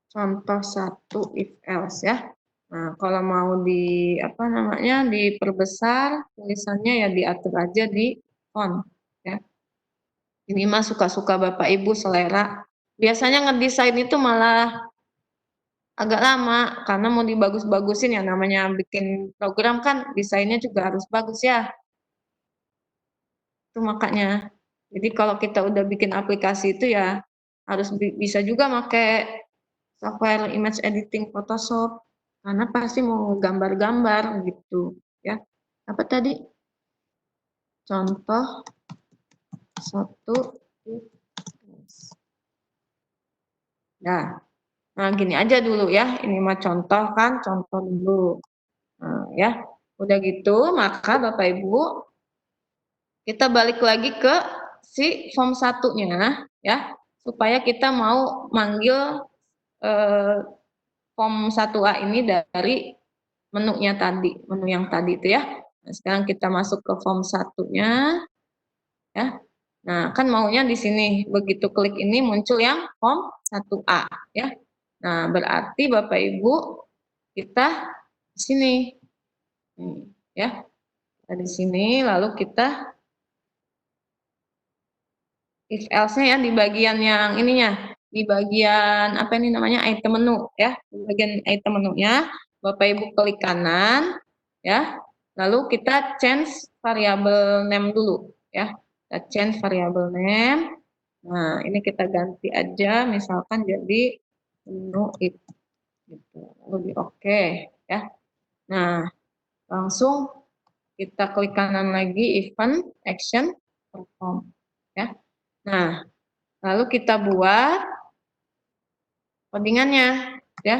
Contoh 1 if else ya. Nah, kalau mau di apa namanya diperbesar tulisannya ya diatur aja di font ya. Ini mah suka-suka Bapak Ibu selera. Biasanya ngedesain itu malah agak lama karena mau dibagus-bagusin ya namanya bikin program kan desainnya juga harus bagus ya. Itu makanya. Jadi kalau kita udah bikin aplikasi itu ya harus bisa juga pakai software image editing Photoshop karena pasti mau gambar-gambar gitu ya. Apa tadi? Contoh 1. Nah, gini aja dulu ya. Ini mah contoh kan, contoh dulu. Nah, ya. Udah gitu, maka Bapak Ibu kita balik lagi ke si form 1-nya ya, supaya kita mau manggil form 1A ini dari menunya tadi, menu yang tadi itu ya. Nah, sekarang kita masuk ke form 1-nya ya. Nah, kan maunya di sini. Begitu klik ini muncul yang form 1A ya. Nah, berarti Bapak Ibu kita di sini. Ya. Di sini lalu kita if else-nya ya di bagian yang ininya. di bagian apa ini namanya item menu ya, di bagian item menunya Bapak Ibu klik kanan ya, lalu kita change variable name dulu ya, kita change variable name. Nah ini kita ganti aja misalkan jadi menu itu gitu, lalu di oke ya. Nah langsung kita klik kanan lagi event action perform ya. Nah lalu kita buat codingannya ya.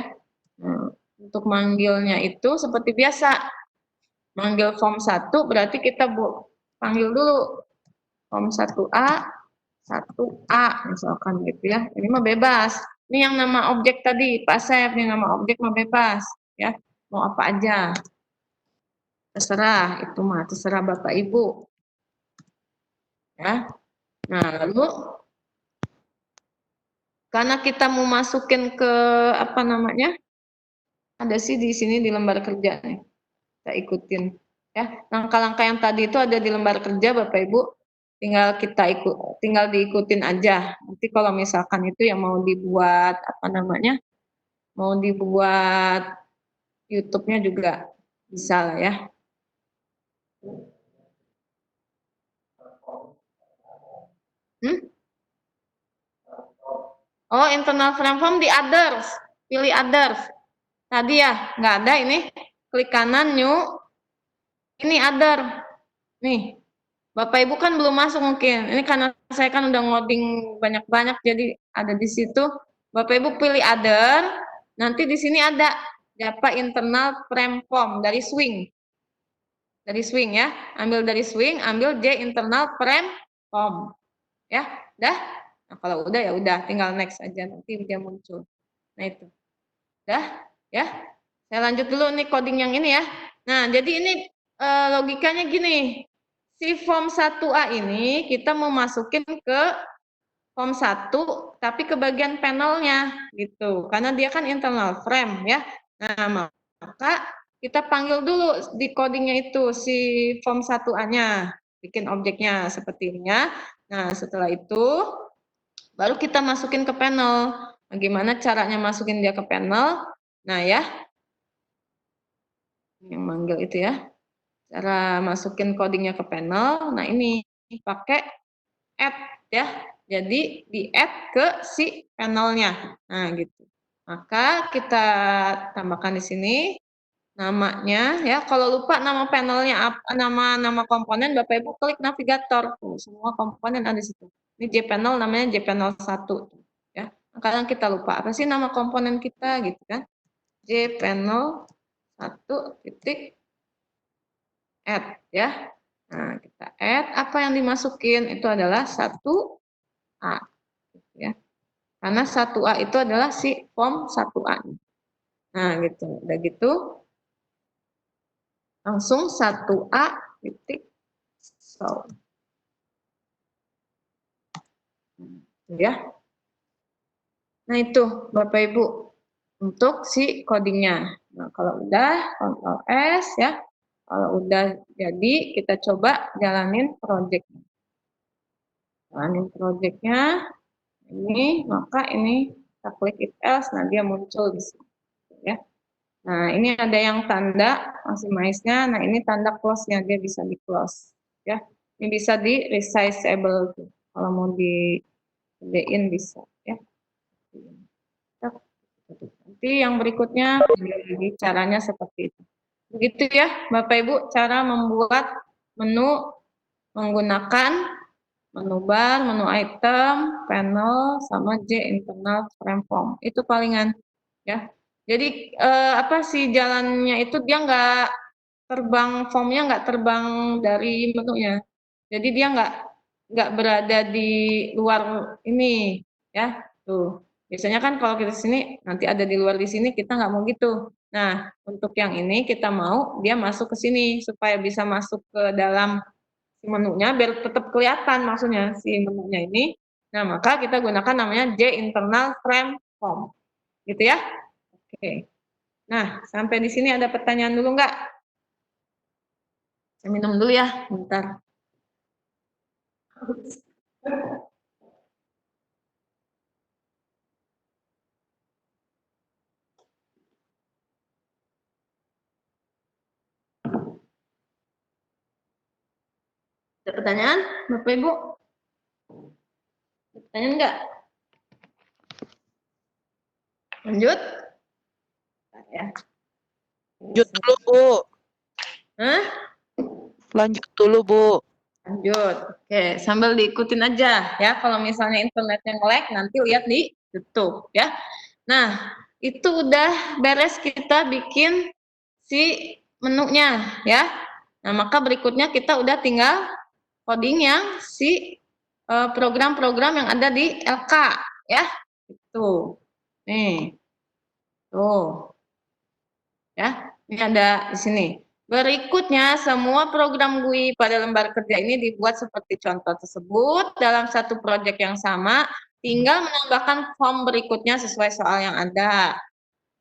Nah, untuk manggilnya itu seperti biasa. Manggil form 1 berarti kita panggil dulu form 1A, 1A misalkan gitu ya. Ini mah bebas. Ini yang nama objek tadi, Pak Sep, ini nama objek mah bebas ya. Mau apa aja. Terserah, itu mah terserah Bapak Ibu. Ya. Nah, lalu karena kita mau masukin ke apa namanya? Ada sih di sini di lembar kerja nih. Kita ikutin ya. Langkah-langkah yang tadi itu ada di lembar kerja Bapak Ibu. Tinggal diikutin aja. Nanti kalau misalkan itu yang mau dibuat apa namanya? Mau dibuat YouTube-nya juga bisa lah ya. Oh, internal frame form di others. Pilih others. Tadi ya, nggak ada ini. Klik kanan new. Ini other. Nih, Bapak Ibu kan belum masuk mungkin. Ini karena saya kan udah ngoding banyak-banyak jadi ada di situ. Bapak Ibu pilih other. Nanti di sini ada Java internal frame form dari swing. Dari swing ya. Ambil dari swing, ambil J internal frame form. Ya, udah. Nah, kalau udah ya udah, tinggal next aja nanti dia muncul. Nah, itu. Udah, ya. Saya lanjut dulu nih coding yang ini ya. Nah, jadi ini logikanya gini. Si form 1A ini kita mau masukin ke form 1 tapi ke bagian panelnya gitu. Karena dia kan internal frame ya. Nah, maka kita panggil dulu di codingnya itu si form 1A-nya. Bikin objeknya seperti ini ya. Nah, setelah itu baru kita masukin ke panel. Bagaimana caranya masukin dia ke panel? Nah ya, yang manggil itu ya. Cara masukin codingnya ke panel. Nah ini pakai add ya. Jadi di add ke si panelnya. Nah gitu. Maka kita tambahkan di sini namanya ya. Kalau lupa nama panelnya apa, nama komponen Bapak Ibu klik navigator. Tuh, semua komponen ada di situ. Ini JPanel namanya JPanel 1 ya. Kadang kita lupa apa sih nama komponen kita gitu kan. JPanel 1 titik add ya. Nah, kita add apa yang dimasukin itu adalah 1A ya. Karena 1A itu adalah si form 1A. Nah, gitu. Udah gitu langsung 1A titik so. Ya. Nah, itu Bapak Ibu untuk si codingnya. Nah, kalau udah Ctrl S ya. Kalau udah jadi kita coba jalanin projectnya. Jalanin projectnya ini, maka ini kita klik if else, nah dia muncul di sini ya. Nah, ini ada yang tanda maximize-nya, nah ini tanda close-nya, dia bisa di close ya. Ini bisa di resizable tuh. Kalau mau di gedein bisa ya. Nanti yang berikutnya jadi caranya seperti itu. Begitu ya, Bapak Ibu, cara membuat menu menggunakan menu bar, menu item, panel, sama J internal frame form. Itu palingan ya. Jadi apa sih jalannya itu dia nggak terbang, formnya nggak terbang dari menunya. Jadi dia nggak berada di luar ini ya. Tuh. Biasanya kan kalau kita sini nanti ada di luar di sini kita nggak mau gitu. Nah, untuk yang ini kita mau dia masuk ke sini supaya bisa masuk ke dalam menunya biar tetap kelihatan maksudnya si menunya ini. Nah, maka kita gunakan namanya J internal frame form. Gitu ya. Oke. Nah, sampai di sini ada pertanyaan dulu nggak? Saya minum dulu ya, bentar. Ada pertanyaan, Bapak Ibu? Ada pertanyaan enggak? Lanjut? Ya. Lanjut dulu, Bu. Hah? Lanjut dulu, Bu. Lanjut. Oke, sambil diikutin aja ya. Kalau misalnya internetnya nge-lag, nanti lihat di YouTube ya. Nah, itu udah beres kita bikin si menunya ya. Nah, maka berikutnya kita udah tinggal coding yang si program-program yang ada di LK ya. Itu. Nih. Tuh. Ya, ini ada di sini. Berikutnya, semua program GUI pada lembar kerja ini dibuat seperti contoh tersebut dalam satu proyek yang sama, tinggal menambahkan form berikutnya sesuai soal yang ada.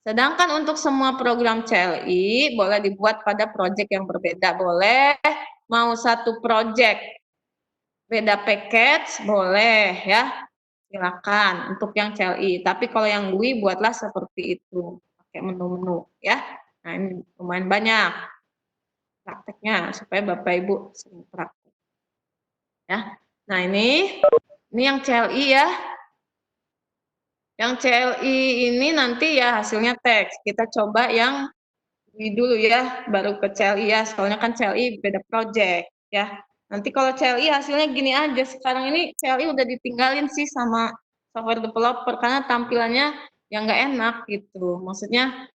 Sedangkan untuk semua program CLI boleh dibuat pada proyek yang berbeda, boleh mau satu proyek beda package boleh ya, silakan untuk yang CLI. Tapi kalau yang GUI buatlah seperti itu, pakai menu-menu ya. Nah, ini lumayan banyak prakteknya supaya Bapak Ibu sering praktek. Ya. Nah, ini yang CLI ya. Yang CLI ini nanti ya hasilnya teks. Kita coba yang ini dulu ya, baru ke CLI ya. Soalnya kan CLI beda project ya. Nanti kalau CLI hasilnya gini aja. Sekarang ini CLI udah ditinggalin sih sama software developer karena tampilannya yang nggak enak gitu. Maksudnya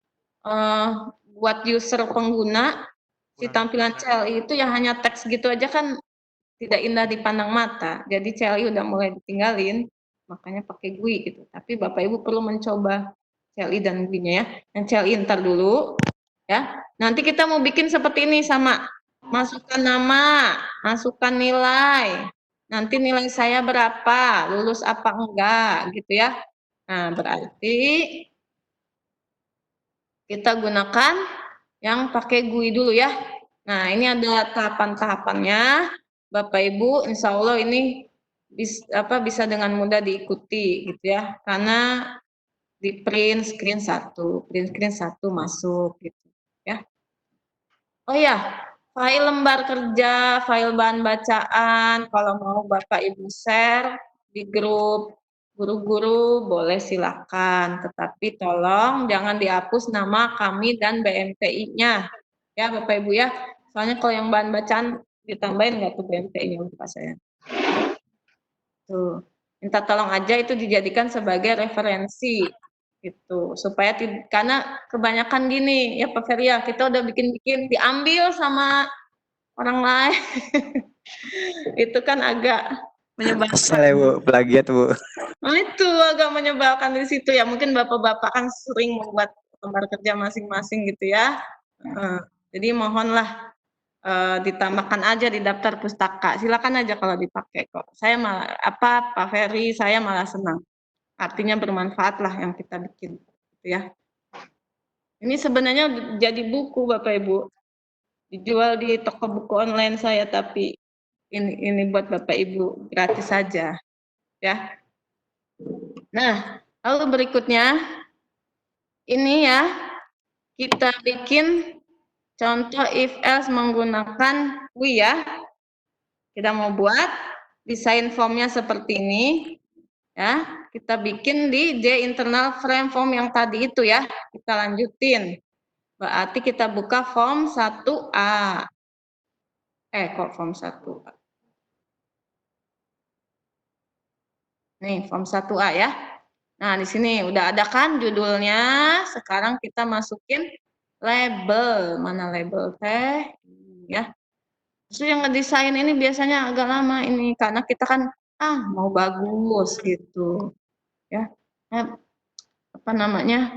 buat user pengguna si tampilan CLI itu yang hanya teks gitu aja kan tidak indah dipandang mata. Jadi CLI udah mulai ditinggalin, makanya pakai GUI gitu. Tapi Bapak Ibu perlu mencoba CLI dan GUI-nya ya. Yang CLI ntar dulu ya. Nanti kita mau bikin seperti ini sama. Masukkan nama, masukkan nilai. Nanti nilai saya berapa, lulus apa enggak gitu ya. Nah, berarti kita gunakan yang pakai GUI dulu ya. Nah, ini ada tahapan-tahapannya. Bapak Ibu, insya Allah ini bisa dengan mudah diikuti gitu ya. Karena di print screen satu masuk gitu ya. Oh ya, file lembar kerja, file bahan bacaan, kalau mau Bapak Ibu share di grup guru-guru boleh silakan, tetapi tolong jangan dihapus nama kami dan BMTI-nya. Ya Bapak Ibu ya, soalnya kalau yang bahan bacaan ditambahin nggak tuh BMTI-nya Bapak saya. Tuh, minta tolong aja itu dijadikan sebagai referensi gitu supaya karena kebanyakan gini ya Pak Feria, kita udah bikin-bikin diambil sama orang lain. Itu kan agak menyebalkan. Salah Bu, plagiat Bu. Nah, itu agak menyebalkan di situ ya. Mungkin bapak-bapak kan sering membuat lembar kerja masing-masing gitu ya. Jadi mohonlah ditambahkan aja di daftar pustaka. Silakan aja kalau dipakai kok. Saya malah Pak Ferry, saya malah senang. Artinya bermanfaat lah yang kita bikin, gitu ya. Ini sebenarnya jadi buku Bapak Ibu, dijual di toko buku online saya, tapi ini buat Bapak Ibu gratis saja, ya. Nah, lalu berikutnya ini ya kita bikin contoh if else menggunakan GUI ya. Kita mau buat desain formnya seperti ini. Ya, kita bikin di J internal frame form yang tadi itu ya. Kita lanjutin. Berarti kita buka form 1A. Kok form 1A? Nih, form 1A ya. Nah, di sini udah ada kan judulnya. Sekarang kita masukin label. Mana label teh? Ya. Terus yang ngedesain ini biasanya agak lama ini karena kita kan mau bagus gitu. Ya. Apa namanya?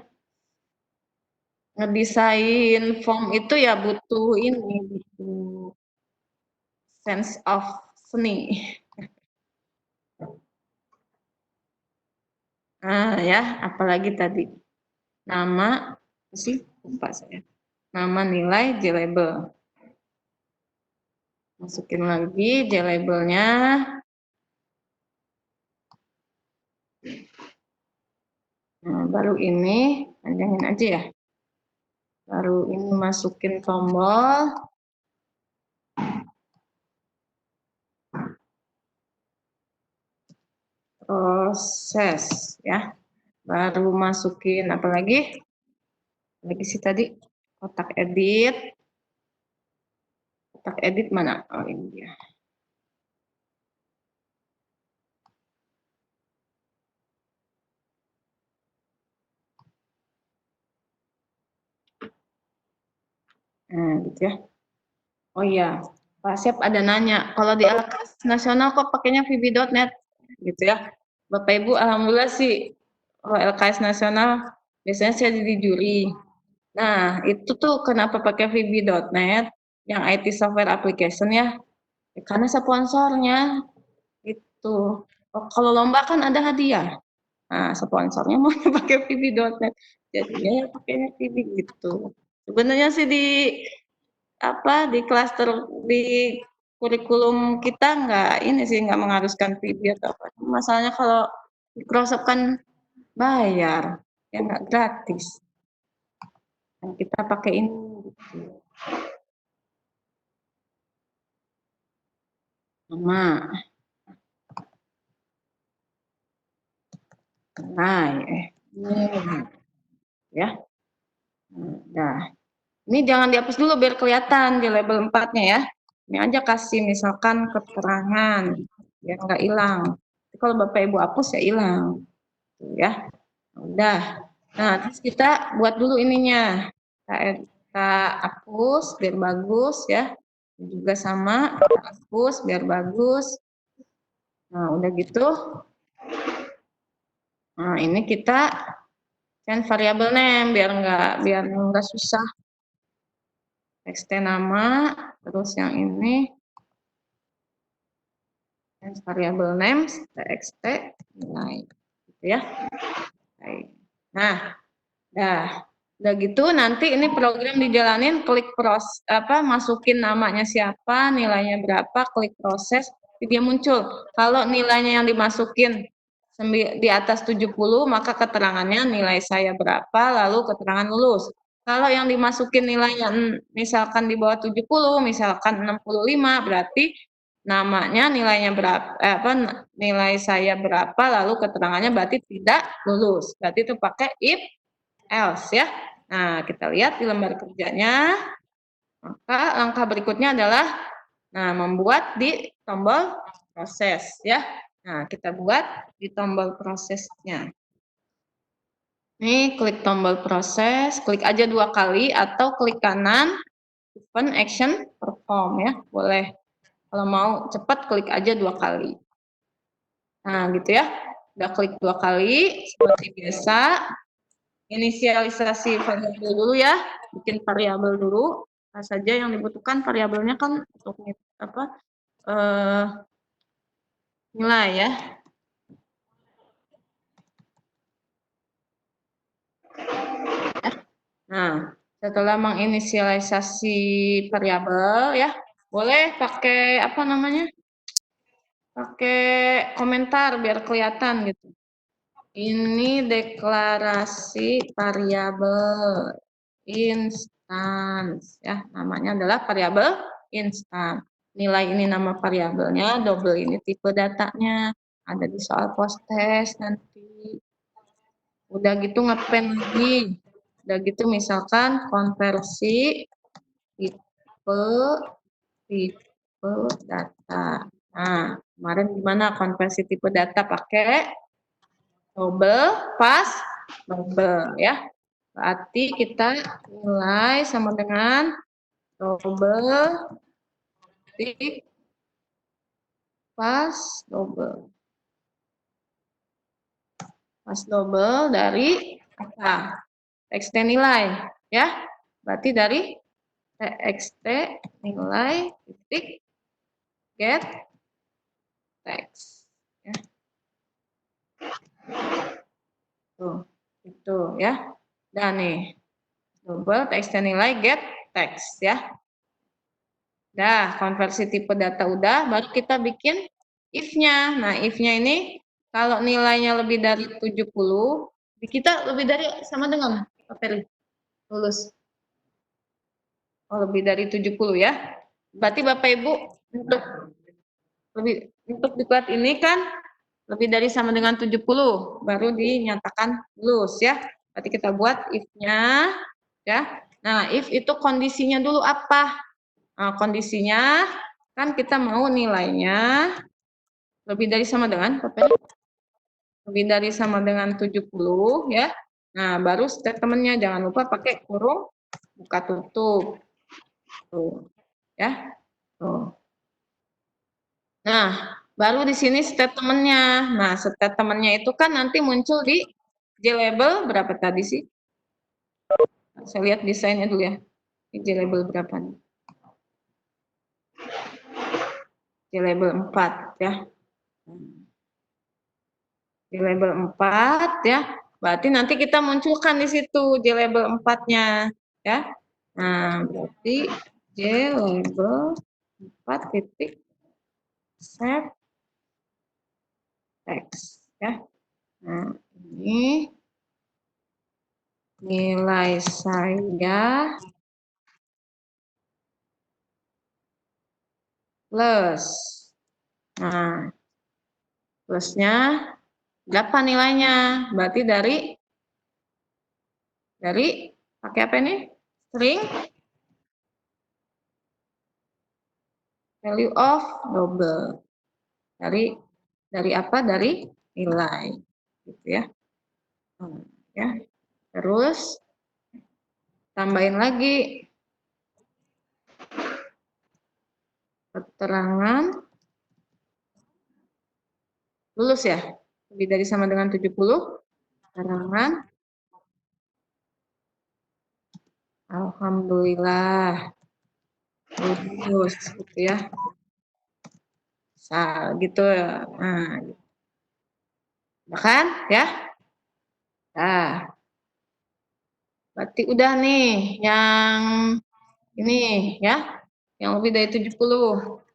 Ngedesain form itu ya butuh sense of seni. Ya, apalagi tadi nama sih lupa saya. Nama nilai J-label. Masukin lagi J-labelnya. Nah, baru ini panjangin aja ya. Baru ini masukin tombol. proses ya. Baru masukin apa lagi? Lagi sih tadi kotak edit. Kotak edit mana? Oh ini dia. Nah, gitu ya. Oh iya, Pak Sep ada nanya, kalau di LKS nasional kok pakainya VB.net? Gitu ya. Bapak Ibu, alhamdulillah sih, kalau LKS nasional biasanya saya jadi juri. Nah, itu tuh kenapa pakai VB.net, yang IT software application ya, karena sponsornya itu. Oh, kalau lomba kan ada hadiah. Nah, sponsornya mau pakai VB.net, jadinya ya pakainya VB gitu. Sebenarnya sih di di klaster di kurikulum kita nggak ini sih nggak mengharuskan VB atau apa. Masalahnya kalau Microsoft kan bayar, ya nggak gratis. Yang kita pakai ini gitu. Sama. Nah, ya. Nah, ini jangan dihapus dulu biar kelihatan di label 4-nya ya. Ini aja kasih misalkan keterangan biar nggak hilang. Kalau Bapak Ibu hapus ya hilang. Tuh ya. Udah. Nah, terus kita buat dulu ininya. Kita hapus biar bagus ya. Juga sama, kita hapus biar bagus. Nah, udah gitu. Nah, ini kita change variable name biar nggak susah. Txt nama, terus yang ini change variable name txt nilai, gitu ya. Nah, udah gitu nanti ini program dijalanin, klik masukin namanya siapa, nilainya berapa, klik proses, dia muncul. Kalau nilainya yang dimasukin di atas 70, maka keterangannya nilai saya berapa, lalu keterangan lulus. Kalau yang dimasukin nilainya misalkan di bawah 70, misalkan 65, berarti namanya nilainya berapa, nilai saya berapa, lalu keterangannya berarti tidak lulus. Berarti itu pakai if else ya. Nah, kita lihat di lembar kerjanya. Maka langkah berikutnya adalah membuat di tombol proses ya. Nah, kita buat di tombol prosesnya. Nih, klik tombol proses, klik aja 2 kali atau klik kanan open action perform ya, boleh. Kalau mau cepat klik aja 2 kali. Nah, gitu ya. Udah klik 2 kali seperti biasa. Inisialisasi variabel dulu ya, bikin variabel dulu. Apa saja yang dibutuhkan variabelnya kan untuk nilai ya. Nah, setelah menginisialisasi variabel ya, boleh pakai pakai komentar biar kelihatan gitu. Ini deklarasi variabel instance ya, namanya adalah variabel instan. Nilai ini nama variabelnya, double ini tipe datanya, ada di soal post test nanti. Udah gitu ngepen lagi. Udah gitu misalkan konversi tipe data. Nah, kemarin gimana konversi tipe data pakai double pas double ya. Berarti kita nilai sama dengan double titik pas double. Pas double dari apa? Txt nilai ya. Berarti dari txt nilai titik get text ya. Tuh, itu ya. Dan nih double txt nilai get text ya. Dah, konversi tipe data udah, baru kita bikin if-nya. Nah, if-nya ini kalau nilainya lebih dari 70, kita lebih dari sama dengan Pak Ferry, lulus. Oh, lebih dari 70 ya. Berarti Bapak Ibu untuk diklat ini kan lebih dari sama dengan 70 baru dinyatakan lulus ya. Berarti kita buat if-nya ya. Nah, if itu kondisinya dulu apa? Nah, kondisinya kan kita mau nilainya lebih dari sama dengan lebih dari sama dengan 70 ya. Nah, baru statementnya jangan lupa pakai kurung buka tutup. Tuh. Ya. Tuh. Nah, baru di sini statementnya. Nah, statementnya itu kan nanti muncul di J-label berapa tadi sih? Saya lihat desainnya dulu ya. J-label berapa nih? J-label 4 ya. J-label 4 ya. Berarti nanti kita munculkan di situ J-label 4-nya ya. Nah, berarti J-label 4 titik save text ya. Nah, ini nilai saya plus. Nah, plusnya berapa nilainya? Berarti dari pakai apa ini? String value of double. Dari apa? Dari nilai. Gitu ya. Ya. Terus tambahin lagi keterangan lulus ya. Lebih dari sama dengan 70 keterangan alhamdulillah lulus gitu ya. Gitu ya. Nah, kan ya? Nah, berarti udah nih yang ini ya, yang lebih dari 70.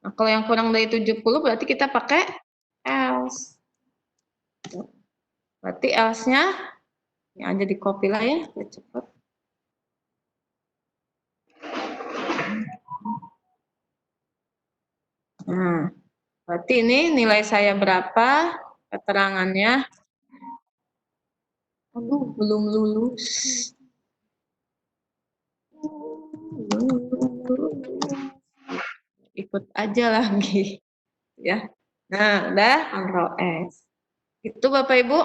Nah, kalau yang kurang dari 70 berarti kita pakai else. Berarti else-nya ini aja di copy lah ya, biar cepat. Nah, berarti ini nilai saya berapa? Keterangannya. Aduh, belum lulus. Ikut aja lagi. Ya. Nah, udah Ctrl S. Itu Bapak Ibu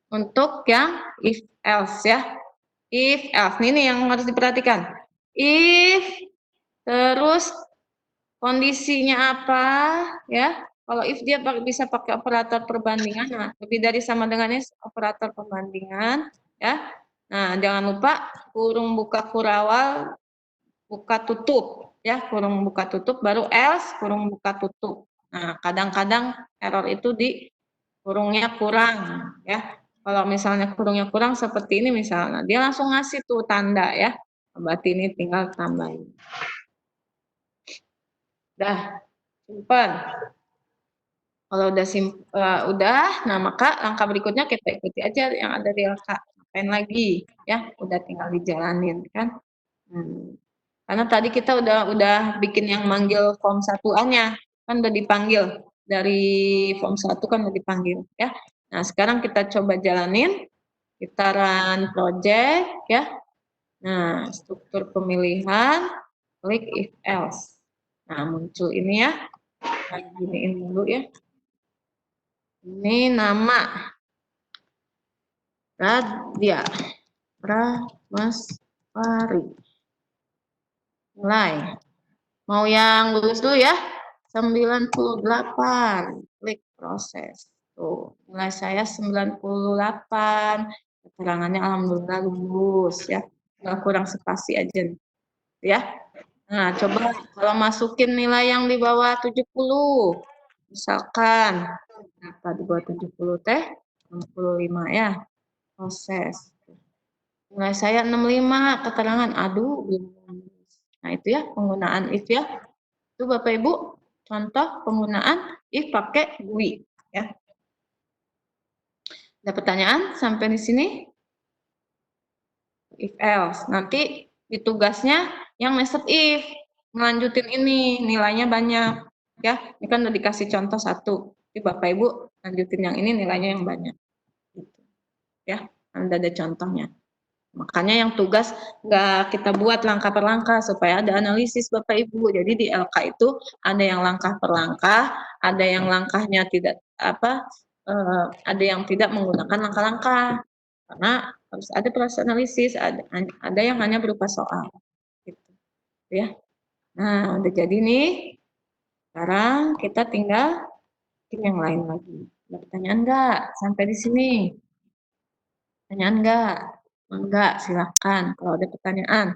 untuk yang if else ya. If else ini yang harus diperhatikan. If terus kondisinya apa ya? Kalau if dia bisa pakai operator perbandingan, nah lebih dari sama dengan operator perbandingan ya. Nah, jangan lupa kurung buka kurawal buka tutup ya, kurung buka tutup baru else kurung buka tutup. Nah, kadang-kadang error itu di kurungnya kurang ya. Kalau misalnya kurungnya kurang seperti ini misalnya, dia langsung ngasih tuh tanda ya. Berarti ini tinggal tambahin. Dah, simpan. Kalau udah, nah maka langkah berikutnya kita ikuti aja yang ada di LK. Ngapain lagi ya? Udah tinggal dijalanin kan. Karena tadi kita udah bikin yang manggil form 1A-nya, kan udah dipanggil dari form 1 kan udah dipanggil ya. Nah, sekarang kita coba jalanin, kita run project ya. Nah, struktur pemilihan, klik if else. Nah, muncul ini ya. Nah, giniin dulu ya. Ini nama Radia Prameswari. Mulai. Mau yang lulus dulu ya. 98. Klik proses. Tuh, nilai saya 98. Keterangannya alhamdulillah lulus ya. Nggak kurang spasi aja nih. Ya. Nah, coba kalau masukin nilai yang di bawah 70. Misalkan berapa di bawah 70 teh? 65 ya. Proses. Nilai saya 65, keterangan aduh belum. Nah, itu ya penggunaan if ya. Itu Bapak Ibu contoh penggunaan if pakai GUI ya. Ada pertanyaan sampai di sini? If else. Nanti di tugasnya yang nested if melanjutin ini nilainya banyak ya. Ini kan udah dikasih contoh 1. Jadi Bapak Ibu lanjutin yang ini nilainya yang banyak. Gitu. Ya, Anda ada contohnya. Makanya yang tugas nggak kita buat langkah per langkah supaya ada analisis Bapak Ibu. Jadi di LK itu ada yang langkah per langkah, ada yang langkahnya tidak ada yang tidak menggunakan langkah-langkah. Karena harus ada proses analisis, ada yang hanya berupa soal. Gitu. Ya. Nah, udah jadi nih. Sekarang kita tinggal bikin yang lain lagi. Ada pertanyaan nggak sampai di sini? Pertanyaan nggak? Enggak, silakan. Kalau ada pertanyaan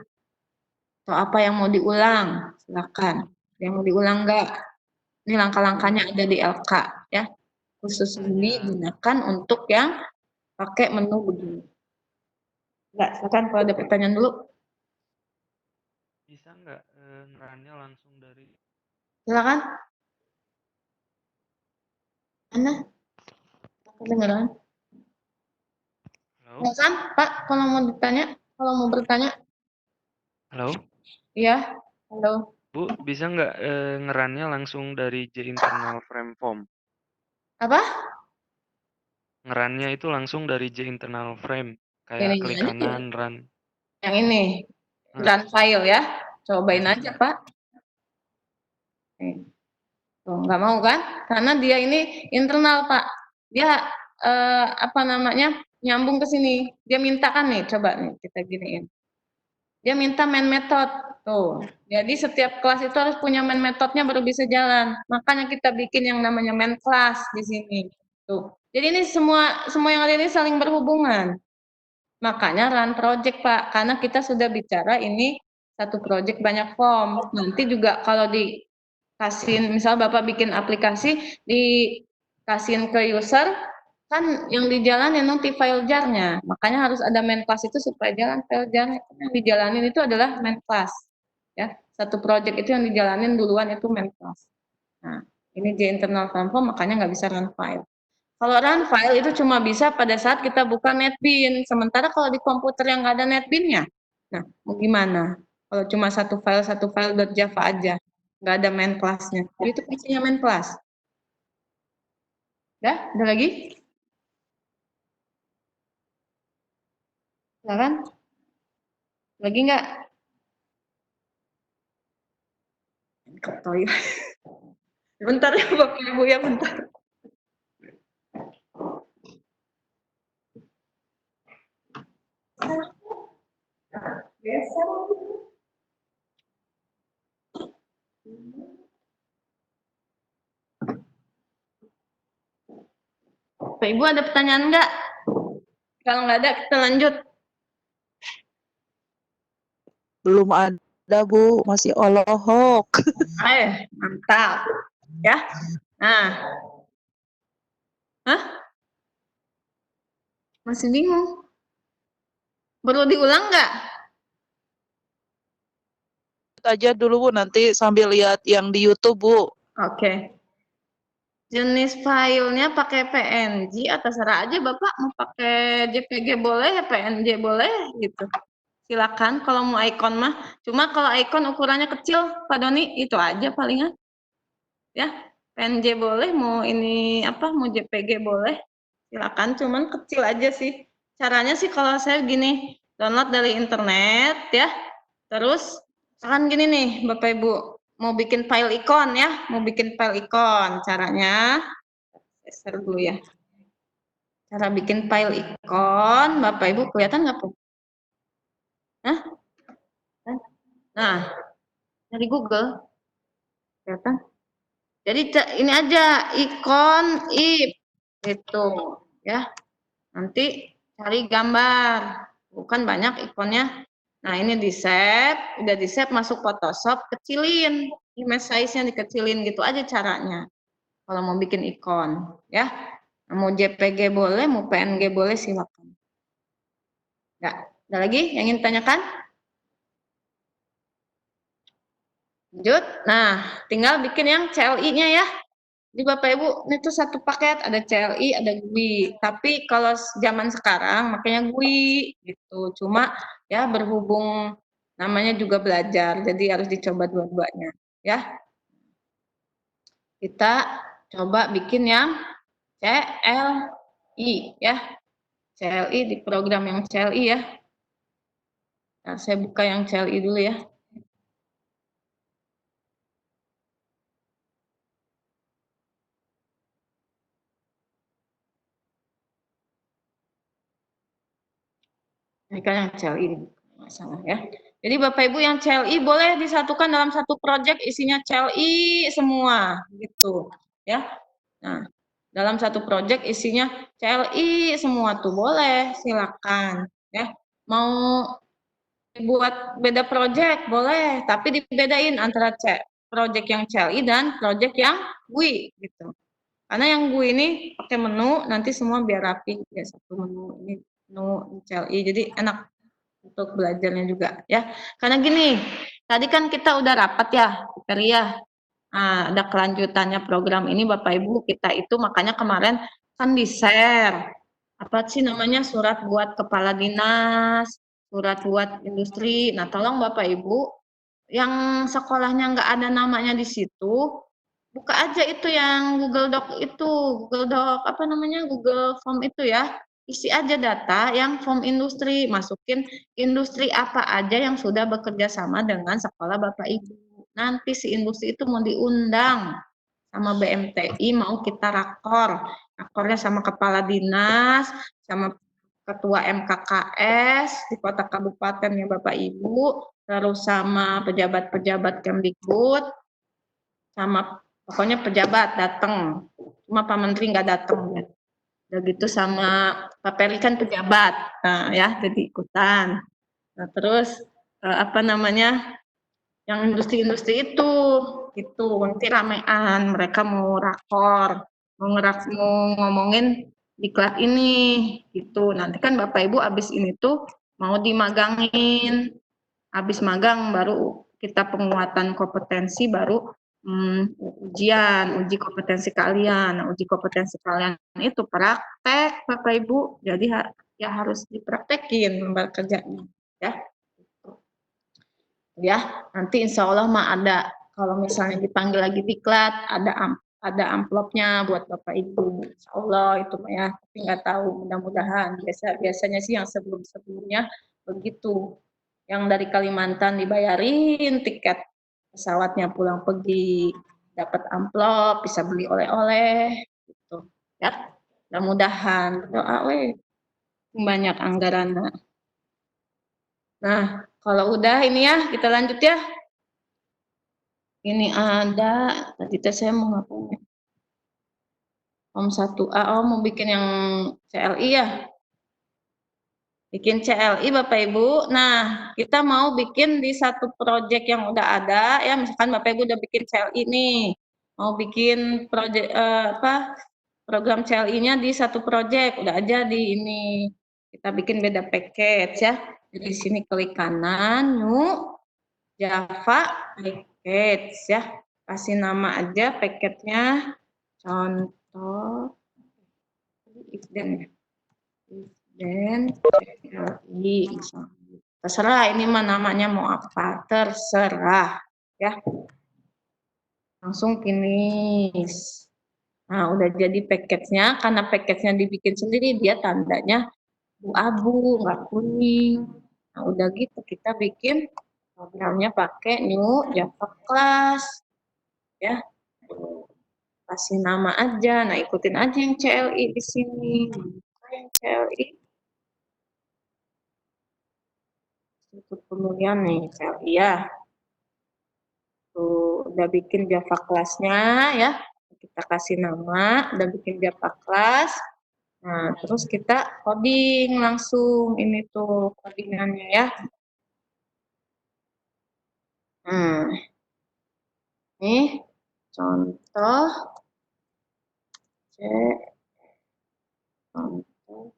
atau apa yang mau diulang, silakan. Yang mau diulang enggak? Ini langkah-langkahnya ada di LK ya. Khusus digunakan untuk yang pakai menu begini. Enggak, silakan kalau ada pertanyaan dulu. Bisa nggak ngerannya langsung dari Silakan. Mana? Kedengeran? halo? Silakan, Pak, kalau mau ditanya, kalau mau bertanya. Halo? Iya, halo. Bu, bisa nggak ngerannya langsung dari J internal frame form? Apa? Ngerannya itu langsung dari J internal frame, kayak Ini klik aja. kanan run. Yang ini, Nah, run file ya. Cobain aja, Pak. Nih. Tuh, nggak mau kan? Karena dia ini internal, Pak. Dia apa namanya? Nyambung ke sini. Dia minta kan nih, coba nih kita giniin. Dia minta main method. Tuh. Jadi setiap kelas itu harus punya main methodnya baru bisa jalan. Makanya kita bikin yang namanya main class di sini. Tuh. Jadi ini semua yang ada ini saling berhubungan. Makanya run project, Pak. Karena kita sudah bicara ini satu project banyak form. Nanti juga kalau dikasihin, misal Bapak bikin aplikasi, dikasihin ke user, kan yang dijalanin nanti file jar-nya. Makanya harus ada main class itu supaya jalan file jar-nya. Yang dijalanin itu adalah main class. Ya, satu project itu yang dijalanin duluan itu main class. Nah, ini J internal form, makanya nggak bisa run file. Kalau run file itu cuma bisa pada saat kita buka NetBeans. Sementara kalau di komputer yang nggak ada NetBeans-nya, nah mau gimana? Kalau cuma satu file .java aja, nggak ada main class-nya. Jadi itu fungsinya main class. Ada lagi? Silakan. Lagi nggak? Ketoy. Bentar ya Bapak Ibu ya, bentar. Bapak Ibu ada pertanyaan nggak? Kalau nggak ada, kita lanjut. Belum ada, Bu. Masih olohok. Mantap. Ya. Nah. Hah? Masih bingung? Perlu diulang nggak? Aja dulu, Bu. Nanti sambil lihat yang di YouTube, Bu. Oke. Jenis filenya pakai PNG atau terserah aja Bapak mau pakai JPG boleh, ya PNG boleh gitu. Silakan kalau mau icon mah. Cuma kalau icon ukurannya kecil, Pak Doni itu aja palingan. Ya, PNG boleh, mau ini apa, mau JPG boleh. Silakan, cuman kecil aja sih. Caranya sih kalau saya gini, download dari internet ya. Terus misalkan gini nih Bapak Ibu, mau bikin file ikon ya, mau bikin file ikon. Caranya share dulu ya. Cara bikin file ikon, Bapak Ibu kelihatan nggak, Bu? Hah? Nah, dari Google kelihatan. Jadi ini aja ikon if itu ya. Nanti cari gambar. Bukan banyak ikonnya. Nah, ini di save, udah di save masuk Photoshop, kecilin. Image size-nya dikecilin gitu aja caranya. Kalau mau bikin ikon, ya. Mau JPG boleh, mau PNG boleh, silakan. Ya, ada lagi yang ingin tanyakan? Lanjut. Nah, tinggal bikin yang CLI-nya ya. Jadi Bapak Ibu, ini tuh satu paket, ada CLI, ada GUI. Tapi kalau zaman sekarang makanya GUI gitu. Cuma ya berhubung namanya juga belajar, jadi harus dicoba dua-duanya ya. Kita Coba bikin yang CLI ya. CLI di program yang CLI ya. Nah, saya buka yang CLI dulu ya. Ini kan yang CLI masalah ya. Jadi Bapak Ibu yang CLI boleh disatukan dalam satu proyek isinya CLI semua gitu ya. Nah, dalam satu proyek isinya CLI semua tuh boleh, silakan ya. Mau dibuat beda proyek boleh, tapi dibedain antara proyek yang CLI dan proyek yang GUI gitu. Karena yang GUI ini pakai menu, nanti semua biar rapi ya, satu menu ini menu CLI, jadi enak untuk belajarnya juga ya. Karena gini, tadi kan kita udah rapat ya, Ria. Nah, ada kelanjutannya program ini Bapak Ibu, kita itu makanya kemarin kan di-share apa sih namanya surat buat kepala dinas, surat buat industri. Nah, tolong Bapak Ibu yang sekolahnya nggak ada namanya di situ, buka aja itu yang Google Doc itu, Google Doc apa namanya Google Form itu ya. Isi aja data yang form industri, masukin industri apa aja yang sudah bekerja sama dengan sekolah Bapak Ibu. Nanti si industri itu mau diundang sama BMTI, mau kita rakornya sama kepala dinas, sama ketua MKKS di kota kabupatennya Bapak Ibu, terus sama pejabat-pejabat Kemdikbud, sama pokoknya pejabat datang, cuma Pak Menteri nggak datang ya. Udah gitu sama Pak Peri kan pejabat, nah ya jadi ikutan. Nah terus apa namanya yang industri-industri itu gitu nanti ramean mereka mau rakor mau ngomongin diklat ini gitu nanti kan Bapak Ibu abis ini tuh mau dimagangin habis magang baru kita penguatan kompetensi baru uji kompetensi kalian. Nah, uji kompetensi kalian itu praktek Bapak Ibu jadi ya harus dipraktekin lembar kerjanya ya. Ya nanti insya Allah mah ada kalau misalnya dipanggil lagi diklat ada amplopnya buat Bapak Ibu insya Allah itu mah ya tapi nggak tahu mudah-mudahan biasanya sih yang sebelumnya begitu yang dari Kalimantan dibayarin tiket pesawatnya pulang pergi dapat amplop bisa beli oleh-oleh gitu ya mudah-mudahan doa banyak anggaran. Nah, kalau udah ini ya, kita lanjut ya. Ini ada, tadi saya mau ngapain? Form 1A, mau bikin yang CLI ya. Bikin CLI Bapak Ibu. Nah, kita mau bikin di satu proyek yang udah ada, ya misalkan Bapak Ibu udah bikin CLI nih. Mau bikin proyek program CLI-nya di satu proyek, udah aja di ini. Kita bikin beda package ya. Jadi di sini klik kanan, new Java package ya. Kasih nama aja package-nya. Contoh ifden CLI misalnya. Terserah ini mah namanya mau apa, terserah ya. Langsung finish. Nah, udah jadi package-nya karena package-nya dibikin sendiri dia tandanya abu-abu, nggak kuning. Nah, udah gitu kita bikin programnya pakai new Java class ya. Kasih nama aja. Nah, ikutin aja yang CLI di sini. Yang CLI untuk kemudian nih CLI ya. Tuh, udah bikin Java class-nya ya. Kita kasih nama, udah bikin Java class. Nah, terus kita coding langsung ini tuh codingannya ya. Nih contoh contoh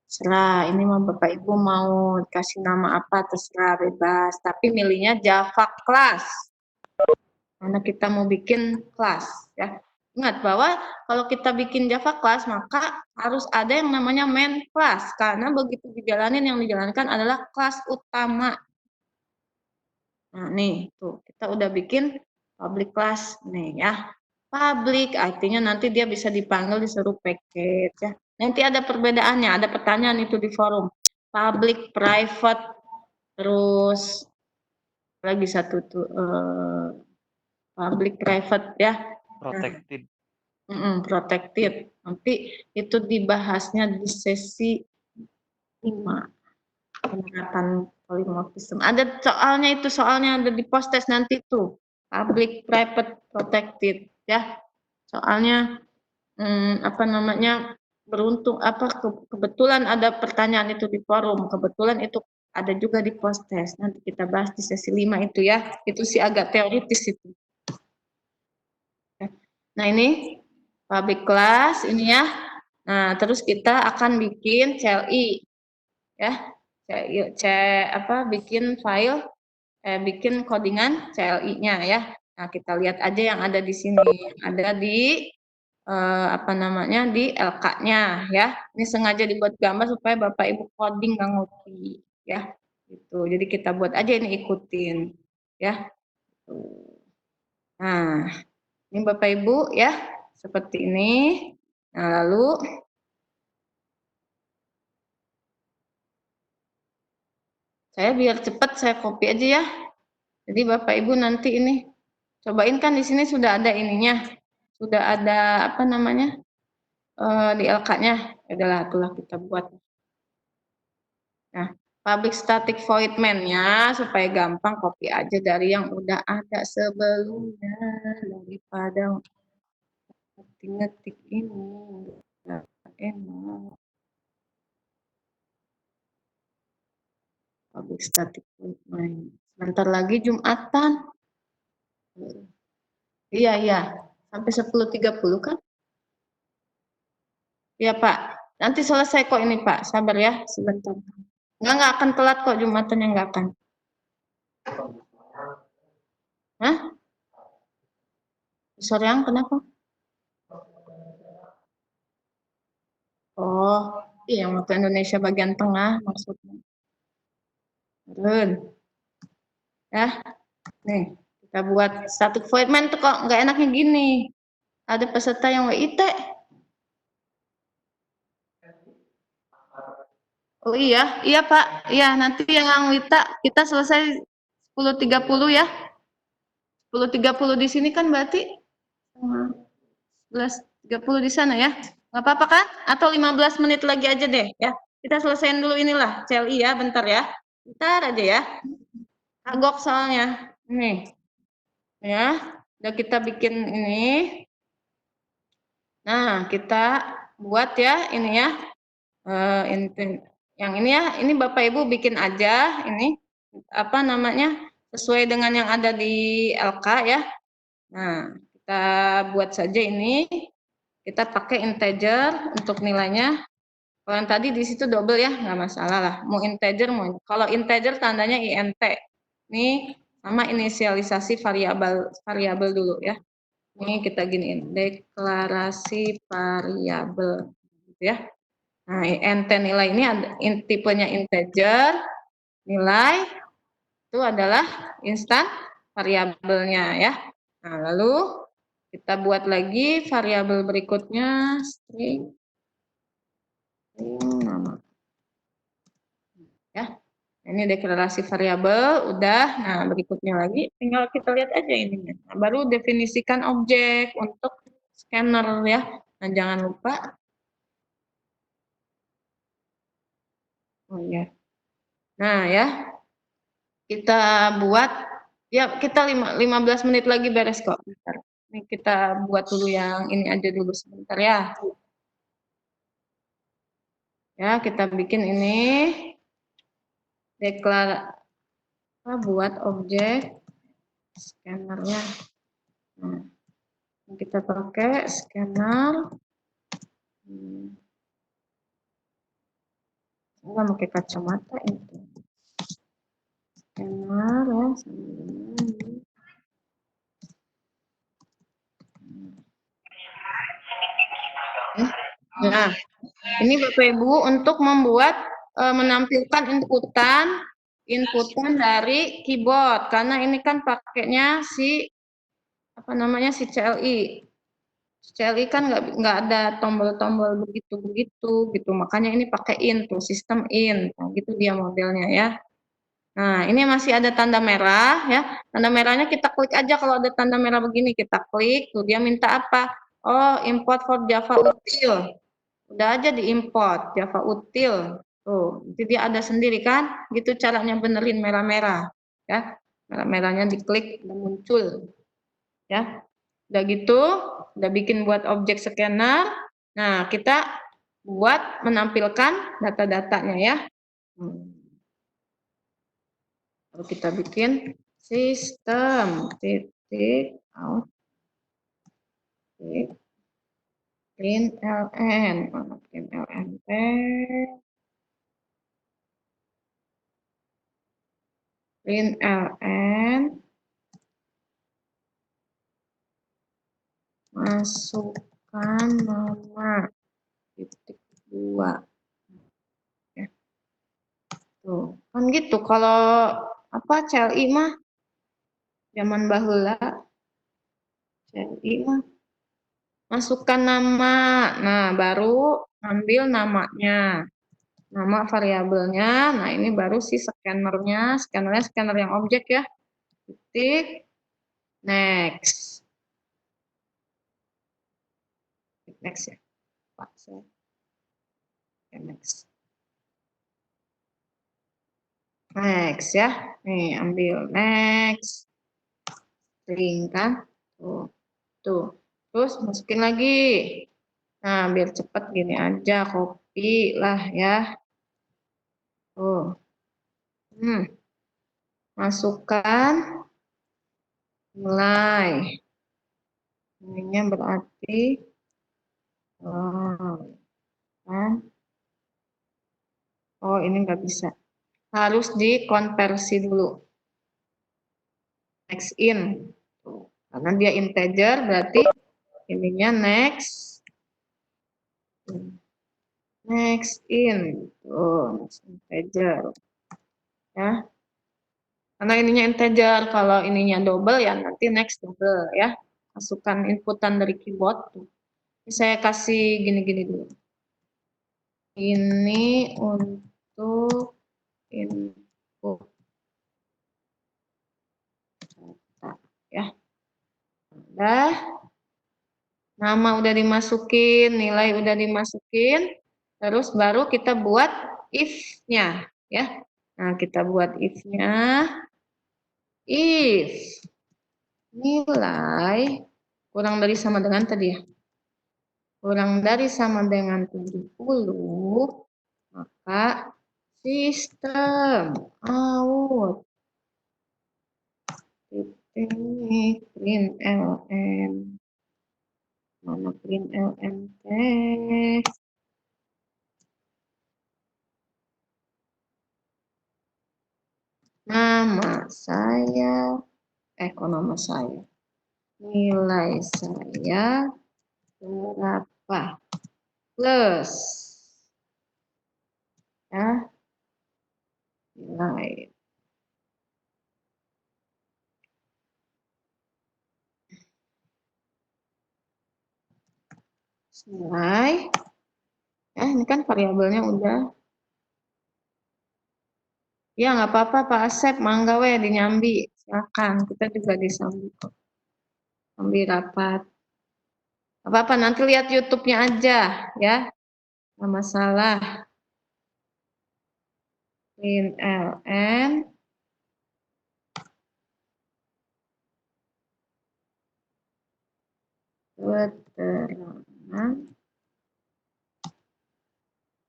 terserah ini mau Bapak Ibu mau kasih nama apa terserah bebas tapi milihnya Java class karena kita mau bikin kelas ya. Ingat bahwa kalau kita bikin Java class maka harus ada yang namanya main class karena begitu dijalanin yang dijalankan adalah kelas utama. Nah, nih, tuh, kita udah bikin public class nih ya. Public artinya nanti dia bisa dipanggil disuruh package ya. Nanti ada perbedaannya, ada pertanyaan itu di forum. Public, private, terus lagi satu tuh public, private ya. Protected. Protected. Nanti itu dibahasnya di sesi 5. Penerapan polimorfisme. Ada soalnya itu, soalnya ada di post-test nanti tuh. Public, private, protected ya. Soalnya apa namanya, beruntung apa kebetulan ada pertanyaan itu di forum. Kebetulan itu ada juga di post-test. Nanti kita bahas di sesi 5 itu ya. Itu sih agak teoritis itu. Nah, ini public class ini ya. Nah, terus kita akan bikin CLI ya. Bikin file bikin codingan CLI-nya ya. Nah, kita lihat aja yang ada di sini. Ada di di LK-nya ya. Ini sengaja dibuat gambar supaya Bapak Ibu coding nggak ngopi ya. Gitu. Jadi kita buat aja ini, ikutin ya. Nah, ini Bapak Ibu ya, seperti ini. Nah, lalu saya biar cepat saya copy aja ya. Jadi Bapak Ibu nanti ini cobain, kan di sini sudah ada ininya. Sudah ada apa namanya? Di LK-nya. Adalah itulah kita buat. Nah, public static void main-nya supaya gampang copy aja dari yang udah ada sebelumnya daripada ngetik ini. Enak. Public static void main. Sebentar lagi Jumatan. Iya. Sampai 10.30 kan? Iya, Pak. Nanti selesai kok ini, Pak. Sabar ya, sebentar. Nggak akan telat kok, Jumatan yang nggak akan. Hah? Sore yang kenapa? Oh, iya, waktu Indonesia bagian tengah maksudnya. Turun. Ya, nih. Kita buat static void main tuh kok nggak enaknya gini. Ada peserta yang WIT. Oh iya Pak. Iya, nanti yang Wita kita selesai 10.30 ya. 10.30 di sini kan berarti 11.30 di sana ya. Nggak apa-apa kan? Atau 15 menit lagi aja deh ya. Kita selesaiin dulu inilah CLI ya, bentar ya. Bentar aja ya. Kagok soalnya. Nih. Ya, udah kita bikin ini. Nah, kita buat ya ini ya. Yang ini ya, ini Bapak Ibu bikin aja ini apa namanya, sesuai dengan yang ada di LK ya. Nah, kita buat saja ini, kita pakai integer untuk nilainya. Kalau yang tadi di situ double ya, nggak masalah lah. Mau integer, kalau integer tandanya int. Ini sama inisialisasi variabel dulu ya. Ini kita giniin, deklarasi variabel gitu ya. Nah, int nilai ini tipenya integer, nilai itu adalah instan variabelnya ya. Nah, lalu kita buat lagi variabel berikutnya, string nama. Ya. Ini deklarasi variabel udah. Nah, berikutnya lagi tinggal kita lihat aja ininya. Nah, baru definisikan objek untuk scanner ya. Nah, jangan lupa. Oh ya. Nah, ya. Kita buat ya, kita 15 menit lagi beres kok. Bentar. Ini kita buat dulu yang ini aja dulu sebentar ya. Ya, kita bikin ini buat objek scannernya. Nah, kita pakai scanner. Enggak pakai kacamata itu. Scanner ya. Nah, ini Bapak Ibu untuk membuat menampilkan inputan inputan dari keyboard karena ini kan pakainya si si CLI. CLI kan nggak ada tombol-tombol begitu gitu, makanya ini pakai in tuh, sistem in. Nah, gitu dia modelnya ya. Nah, ini masih ada tanda merah ya. Tanda merahnya kita klik aja, kalau ada tanda merah begini kita klik tuh, dia minta apa? Oh, import for Java util. Udah aja diimport Java util. Tuh, itu dia ada sendiri kan? Gitu caranya benerin merah-merah ya. Merah-merahnya diklik udah muncul ya. Udah gitu, udah bikin buat objek scanner. Nah, kita buat menampilkan data-datanya ya. Lalu kita bikin sistem titik out titik println mana println println masukkan nama titik 2 ya. Tuh kan gitu kalau apa CLI mah zaman baheula CLI mah masukkan nama, nah baru ambil namanya, nama variabelnya, nah ini baru si scannernya scanner yang objek ya, titik, next ya, Pak, next ya, nih ambil next, string kan, tuh, terus masukin lagi. Nah, biar cepat gini aja, copy lah ya. Oh. Masukkan nilai. Nilainya berarti kan? Oh, ini nggak bisa. Harus dikonversi dulu. Next in. Tuh. Karena dia integer, berarti ininya next. Next in. Tuh, next integer. Ya. Karena ininya integer, kalau ininya double ya nanti next double ya. Masukkan inputan dari keyboard. Tuh. Ini saya kasih gini-gini dulu. Ini untuk input data ya. Udah. Nama udah dimasukin, nilai udah dimasukin. Terus baru kita buat if-nya ya. Nah, kita buat if-nya. If nilai kurang dari sama dengan tadi ya. Kurang dari sama dengan 70, maka sistem out titik println mana println teh nama saya kok nama saya nilai saya berapa plus ya nilai nilai ya ini kan variabelnya udah ya nggak apa-apa Pak Asep mangga we dinyambi silakan kita juga disambi kok sambil rapat apa-apa nanti lihat YouTube-nya aja ya nggak masalah println keterangan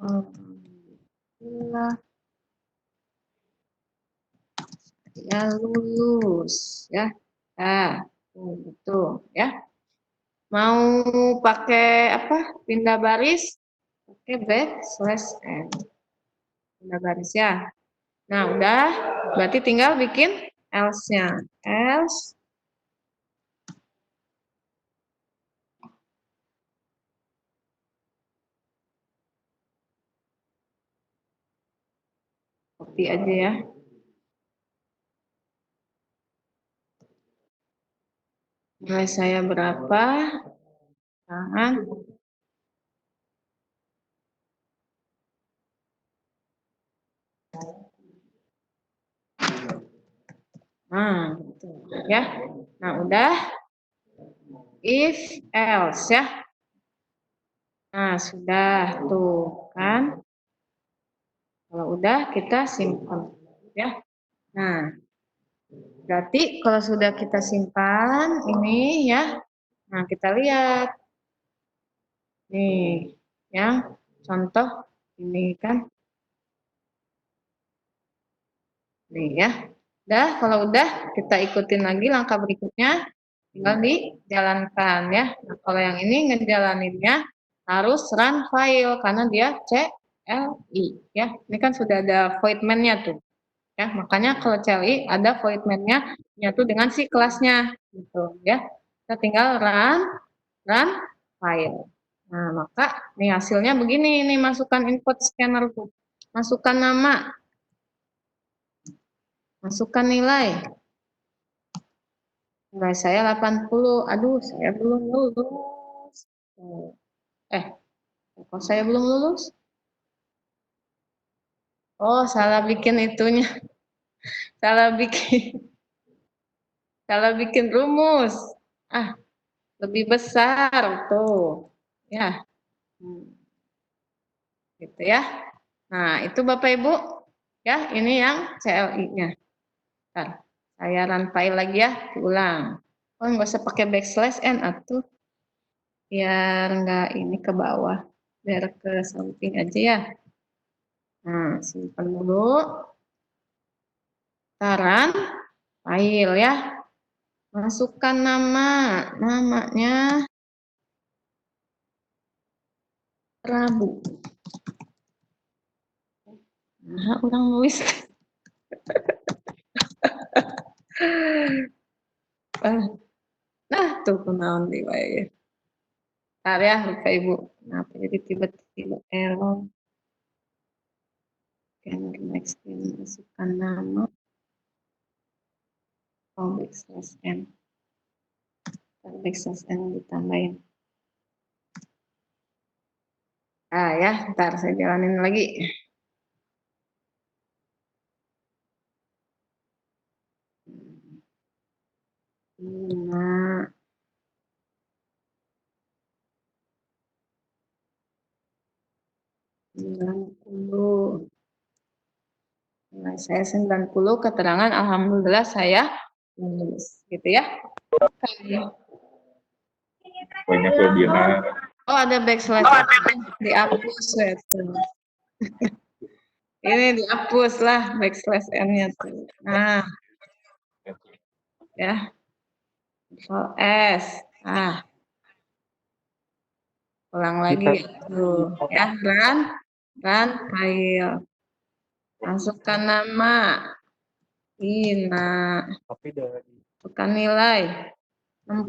alhamdulillah ya lulus ya gitu ya mau pakai apa pindah baris pakai \n pindah baris ya nah udah berarti tinggal bikin else-nya else copy aja ya Nilai saya berapa? Tangan. Nah, gitu ya. Nah, udah. If else ya. Nah, sudah tuh kan. Kalau udah kita simpan ya. Nah, berarti kalau sudah kita simpan ini ya. Nah, kita lihat. Nih, yang contoh ini kan. Nih ya. Udah, kalau udah kita ikutin lagi langkah berikutnya. Tinggal dijalankan ya. Nah, kalau yang ini ngejalaninnya harus run file karena dia CLI ya. Ini kan sudah ada voidman-nya tuh. Ya, makanya kalau CLI ada voidman-nya nyatu dengan si kelasnya gitu ya. Kita tinggal run file. Nah, maka nih hasilnya begini nih, masukkan input scanner tuh. Masukkan nama. Masukkan nilai. Nilai saya 80. Aduh, saya belum lulus. Kok saya belum lulus? Oh, salah bikin itunya. Salah bikin. Salah bikin rumus. Ah, lebih besar tuh. Ya. Gitu ya. Nah, itu Bapak Ibu. Ya, ini yang CLI-nya. Bentar. Saya run file lagi ya, ulang. Oh, nggak usah pakai backslash n atuh. Biar nggak ini ke bawah. Biar ke samping aja ya. Nah, simpan dulu. Run file ya. Masukkan namanya Rabu. Nah, orang nulis. Nah, tuh kenaon di wae. Bentar ya, Bapak Ibu. Kenapa jadi tiba-tiba error? Next, masukkan nama. Oh, backslash n. Backslash n ditambahin. Ah ya, ntar saya jalanin lagi. Nah, 90. Nah, saya 90, keterangan alhamdulillah saya lulus, gitu ya. Banyak webinar. Oh, ada backslash. Dihapus ya. Ini dihapus lah backslash n-nya tuh. Nah, ya. Control S. Ah, ulang lagi tuh. Ya, run file. Masukkan nama. Ina. Masukkan nilai. 60.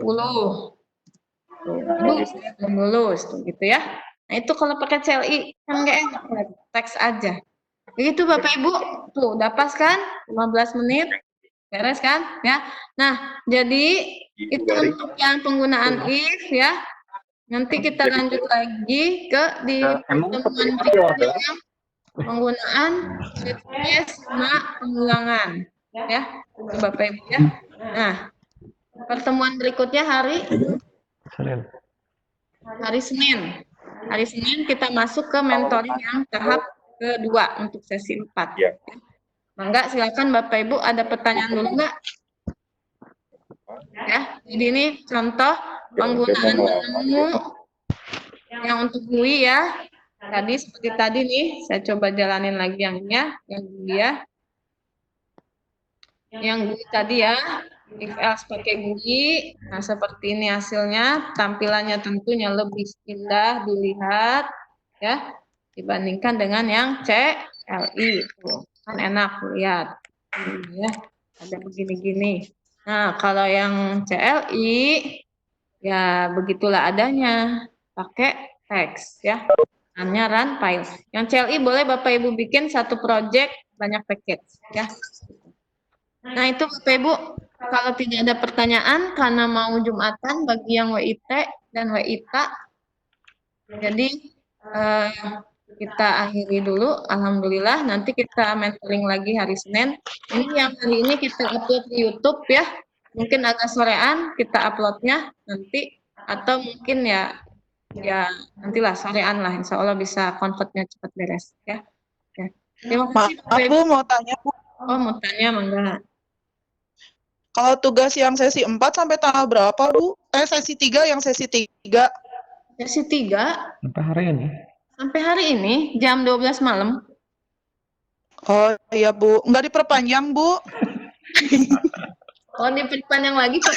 Tuh, aduh, saya belum lulus tuh gitu ya. Nah, itu kalau pakai CLI kan nggak enak, teks aja. Begitu Bapak Ibu, tuh udah pas kan? 15 menit. Beres kan? Ya. Nah, jadi itu untuk yang penggunaan if ya. Nanti kita lanjut lagi ke di pertemuan berikutnya yang penggunaan shift case sama pengulangan ya. Itu Bapak Ibu ya. Nah, pertemuan berikutnya hari Senin. Hari Senin kita masuk ke mentoring yang tahap kedua untuk sesi 4. Ya. Mangga silakan Bapak Ibu, ada pertanyaan dulu nggak? Ya, jadi ini contoh penggunaan menu yang untuk GUI ya. Tadi seperti tadi nih, saya coba jalanin lagi yang dia. Yang GUI tadi ya, if else pakai GUI. Nah, seperti ini hasilnya, tampilannya tentunya lebih indah dilihat ya dibandingkan dengan yang CLI. Tuh, kan enak lihat. Ya, ada begini-gini. Nah, kalau yang CLI ya begitulah adanya, pakai teks ya. Hanya run file. Yang CLI boleh Bapak Ibu bikin satu project banyak package ya. Nah, itu Bapak Ibu, kalau tidak ada pertanyaan karena mau Jumatan bagi yang WIT dan WITA, jadi eh, kita akhiri dulu. Alhamdulillah, nanti kita mentoring lagi hari Senin. Ini yang hari ini kita upload di YouTube ya. Mungkin agak sorean kita uploadnya nanti, atau mungkin ya nantilah sorean lah. Insya Allah bisa convertnya cepat beres ya. Ya. Terima kasih Bapak Maaf Ibu. Bu, mau tanya Bu. Oh, mau tanya mangga. Kalau tugas yang sesi 4 sampai tanggal berapa Bu? Sesi 3 yang sesi 3. Sesi 3 Sampai hari ini. sampai hari ini jam 12 malam. Oh iya Bu, nggak diperpanjang Bu? Oh, diperpanjang lagi Pak.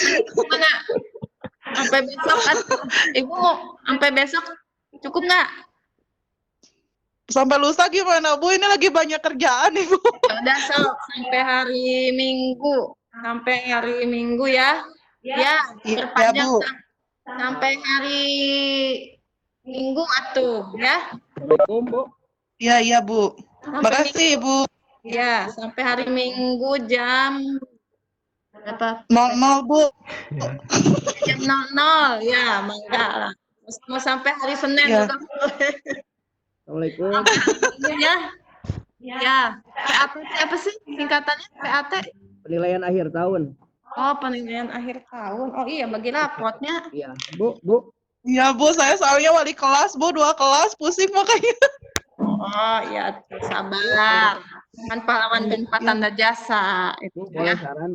Mana? Sampai besok kan? Ibu mau sampai besok cukup nggak? Sampai lusa gimana Bu? Ini lagi banyak kerjaan nih Bu. Ya udah sok sampai hari Minggu. Sampai hari Minggu ya. Ya, Iya perpanjang Bu. sampai hari Minggu atuh ya. Assalamualaikum, Bu. Iya Bu. Sampai Makasih Bu. ya, sampai hari Minggu jam berapa? 00 Bu. Jam 00 ya, mangga lah. Mau sampai hari Senin Ya. juga boleh. Assalamualaikum. Sampai hari Minggu ya. Ya, PAT apa sih singkatannya? PAT? Penilaian akhir tahun. Oh, penilaian akhir tahun. Oh iya, bagi raportnya. Iya, Bu. Iya Bu, saya soalnya wali kelas Bu, 2 kelas, pusing makanya. Oh iya, tuh, sabar. Kan pahlawan tanpa tanda jasa itu Bu, boleh ya. saran?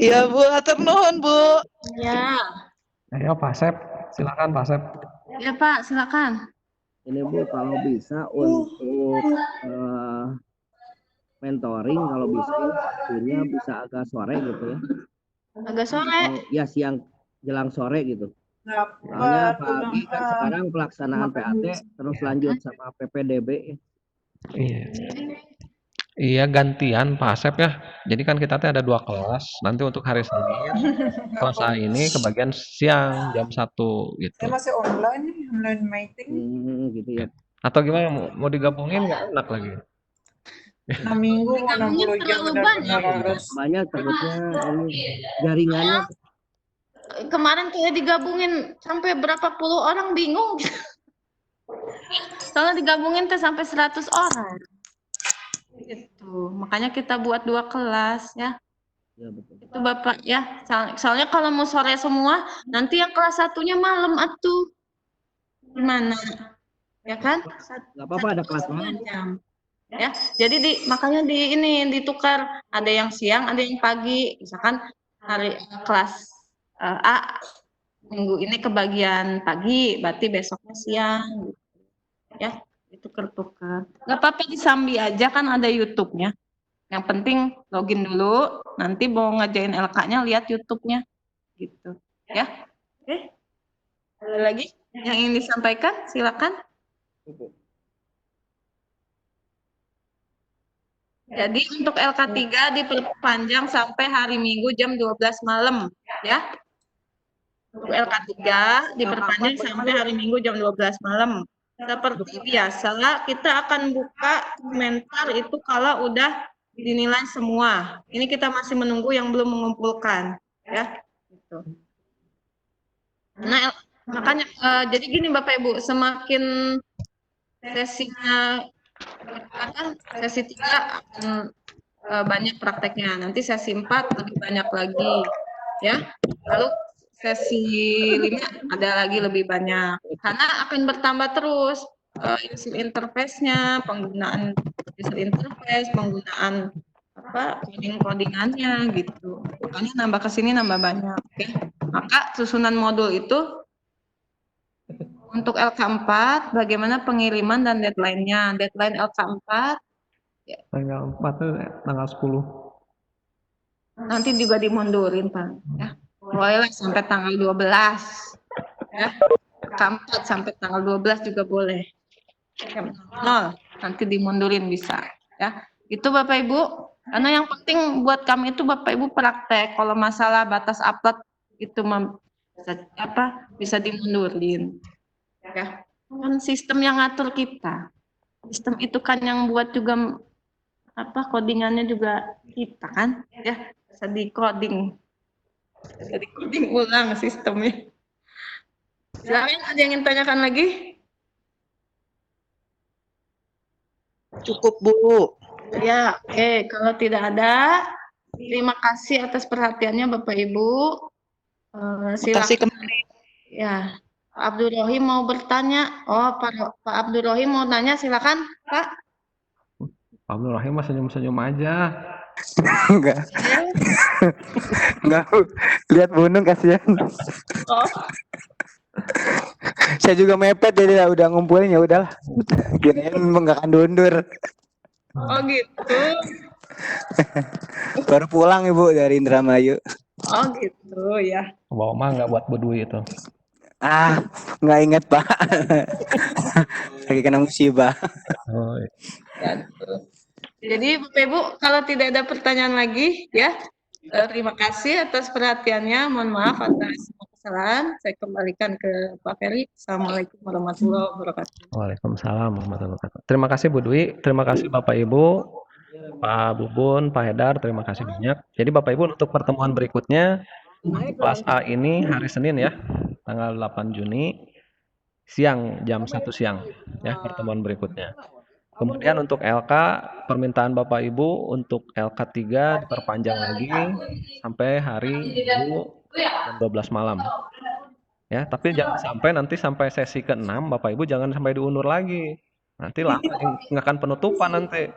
Iya Bu, hatur nuhun Bu. Ya, Ayo Pak Sep, silakan Pak Sep. ya Pak, silakan. Ini Bu, kalau bisa untuk mentoring, kalau bisa ya, waktunya bisa agak sore gitu ya. Agak sore. Ya siang jelang sore gitu. Soalnya pagi kan sekarang pelaksanaan PAT terus lanjut sama PPDB. Iya. Iya gantian Pak Sep ya. Jadi kan kita teh ada 2 kelas. Nanti untuk hari Senin kelas A ini kebagian siang jam 1 gitu. Saya masih online nih, online meeting. Gitu ya. Atau gimana mau digabungin nggak enak lagi? 6 minggu, 60 jam terlalu benar-benar harus. Banyak takutnya ini jaringannya. Kemarin kayak digabungin sampai berapa puluh orang bingung. Soalnya digabungin tuh sampai 100 orang. Gitu. Makanya kita buat 2 kelas ya. Ya betul. Itu Bapak ya. Soalnya kalau mau sore semua, nanti yang kelas 1-nya malam atuh. Gimana? Ya kan? Nggak apa-apa ada kelas malam. Jam. Ya, jadi makanya ini ditukar, ada yang siang, ada yang pagi. Misalkan hari kelas A minggu ini kebagian pagi, berarti besoknya siang. Gitu. Ya, ditukar-tukar. Nggak apa-apa disambi aja kan ada YouTube-nya. Yang penting login dulu, nanti mau ngerjain LK-nya lihat YouTube-nya. Gitu. Ya. Oke. Ada lagi yang ingin disampaikan? Silakan. Jadi untuk LK3 diperpanjang sampai hari Minggu jam 12 malam, ya. Untuk LK3 diperpanjang sampai hari Minggu jam 12 malam. Seperti biasa, kita akan buka komentar itu kalau udah dinilai semua. Ini kita masih menunggu yang belum mengumpulkan, ya. Gitu. Nah, makanya jadi gini Bapak Ibu, semakin sesinya sesi 3 akan banyak prakteknya. Nanti sesi 4 lebih banyak lagi, ya. Lalu sesi 5 ada lagi lebih banyak. Karena akan bertambah terus user interface-nya, penggunaan user interface, penggunaan coding-codingannya gitu. Makanya nambah ke sini nambah banyak, oke. Maka susunan modul itu untuk LK4, bagaimana pengiriman dan deadline-nya? Deadline LK4 Tanggal 4 tuh tanggal 10. nanti juga dimundurin, Pak. Ya. Boleh sampai tanggal 12. Ya. LK4 sampai tanggal 12 juga boleh. Jam 0, nanti dimundurin bisa. Ya. Itu Bapak Ibu. Karena yang penting buat kami itu Bapak Ibu praktek. Kalau masalah batas upload itu bisa dimundurin. Ya, kan sistem yang ngatur kita. Sistem itu kan yang buat juga apa codingannya juga kita kan ya, bisa di coding. Bisa di coding ulang sistemnya. Silakan, ada yang ingin tanyakan lagi? Cukup, Bu. Ya, oke. Kalau tidak ada, terima kasih atas perhatiannya Bapak Ibu. Makasih Silakan. kembali. Ya, Pak Abdul Rohim mau bertanya. Oh, Pak Abdul Rohim mau nanya, silakan, Pak. Pak Abdul Rahim mah senyum-senyum aja. Enggak, enggak. Lihat Bunung kasihan. Oh, Saya juga mepet jadi ya udah ngumpulin ya udahlah. Kirain enggak akan diundur. oh gitu. Baru pulang Ibu dari Indramayu. Oh gitu ya. Bawa mah nggak buat bedui itu. Ah, enggak ingat, Pak. Lagi kena musibah. Oh, Jadi Bapak Ibu, kalau tidak ada pertanyaan lagi, ya, terima kasih atas perhatiannya. Mohon maaf atas kesalahan. Saya kembalikan ke Pak Ferry. Assalamualaikum warahmatullahi wabarakatuh. Waalaikumsalam warahmatullahi wabarakatuh. Terima kasih Bu Dwi, terima kasih Bapak Ibu, Pak Bubun, Pak Hedar, terima kasih banyak. Jadi Bapak Ibu untuk pertemuan berikutnya untuk kelas A ini hari Senin ya, tanggal 8 Juni siang jam 1 siang ya pertemuan berikutnya. Kemudian untuk LK permintaan Bapak Ibu untuk LK 3 diperpanjang lagi sampai hari Minggu jam 12 malam. Ya, tapi jangan sampai nanti sampai sesi ke-6 Bapak Ibu jangan sampai diundur lagi. Nanti lama nggak akan penutupan nanti.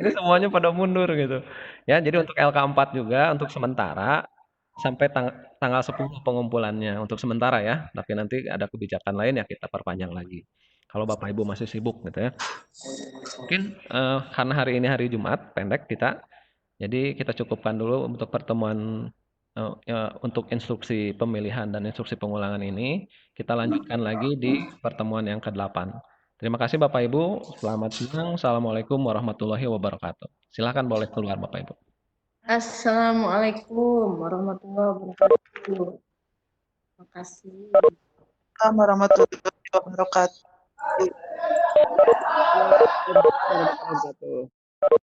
Ini semuanya pada mundur gitu. Ya, jadi untuk LK4 juga untuk sementara sampai tanggal 10 pengumpulannya untuk sementara ya. Tapi nanti ada kebijakan lain ya kita perpanjang lagi. Kalau Bapak Ibu masih sibuk gitu ya. Mungkin karena hari ini hari Jumat pendek kita. Jadi kita cukupkan dulu untuk pertemuan untuk instruksi pemilihan dan instruksi pengulangan ini. Kita lanjutkan lagi di pertemuan yang ke-8. Terima kasih Bapak Ibu. Selamat siang. Assalamualaikum warahmatullahi wabarakatuh. Silakan boleh keluar Bapak Ibu. Assalamualaikum warahmatullahi wabarakatuh. Terima kasih. Assalamualaikum warahmatullahi wabarakatuh. Wabarakatuh.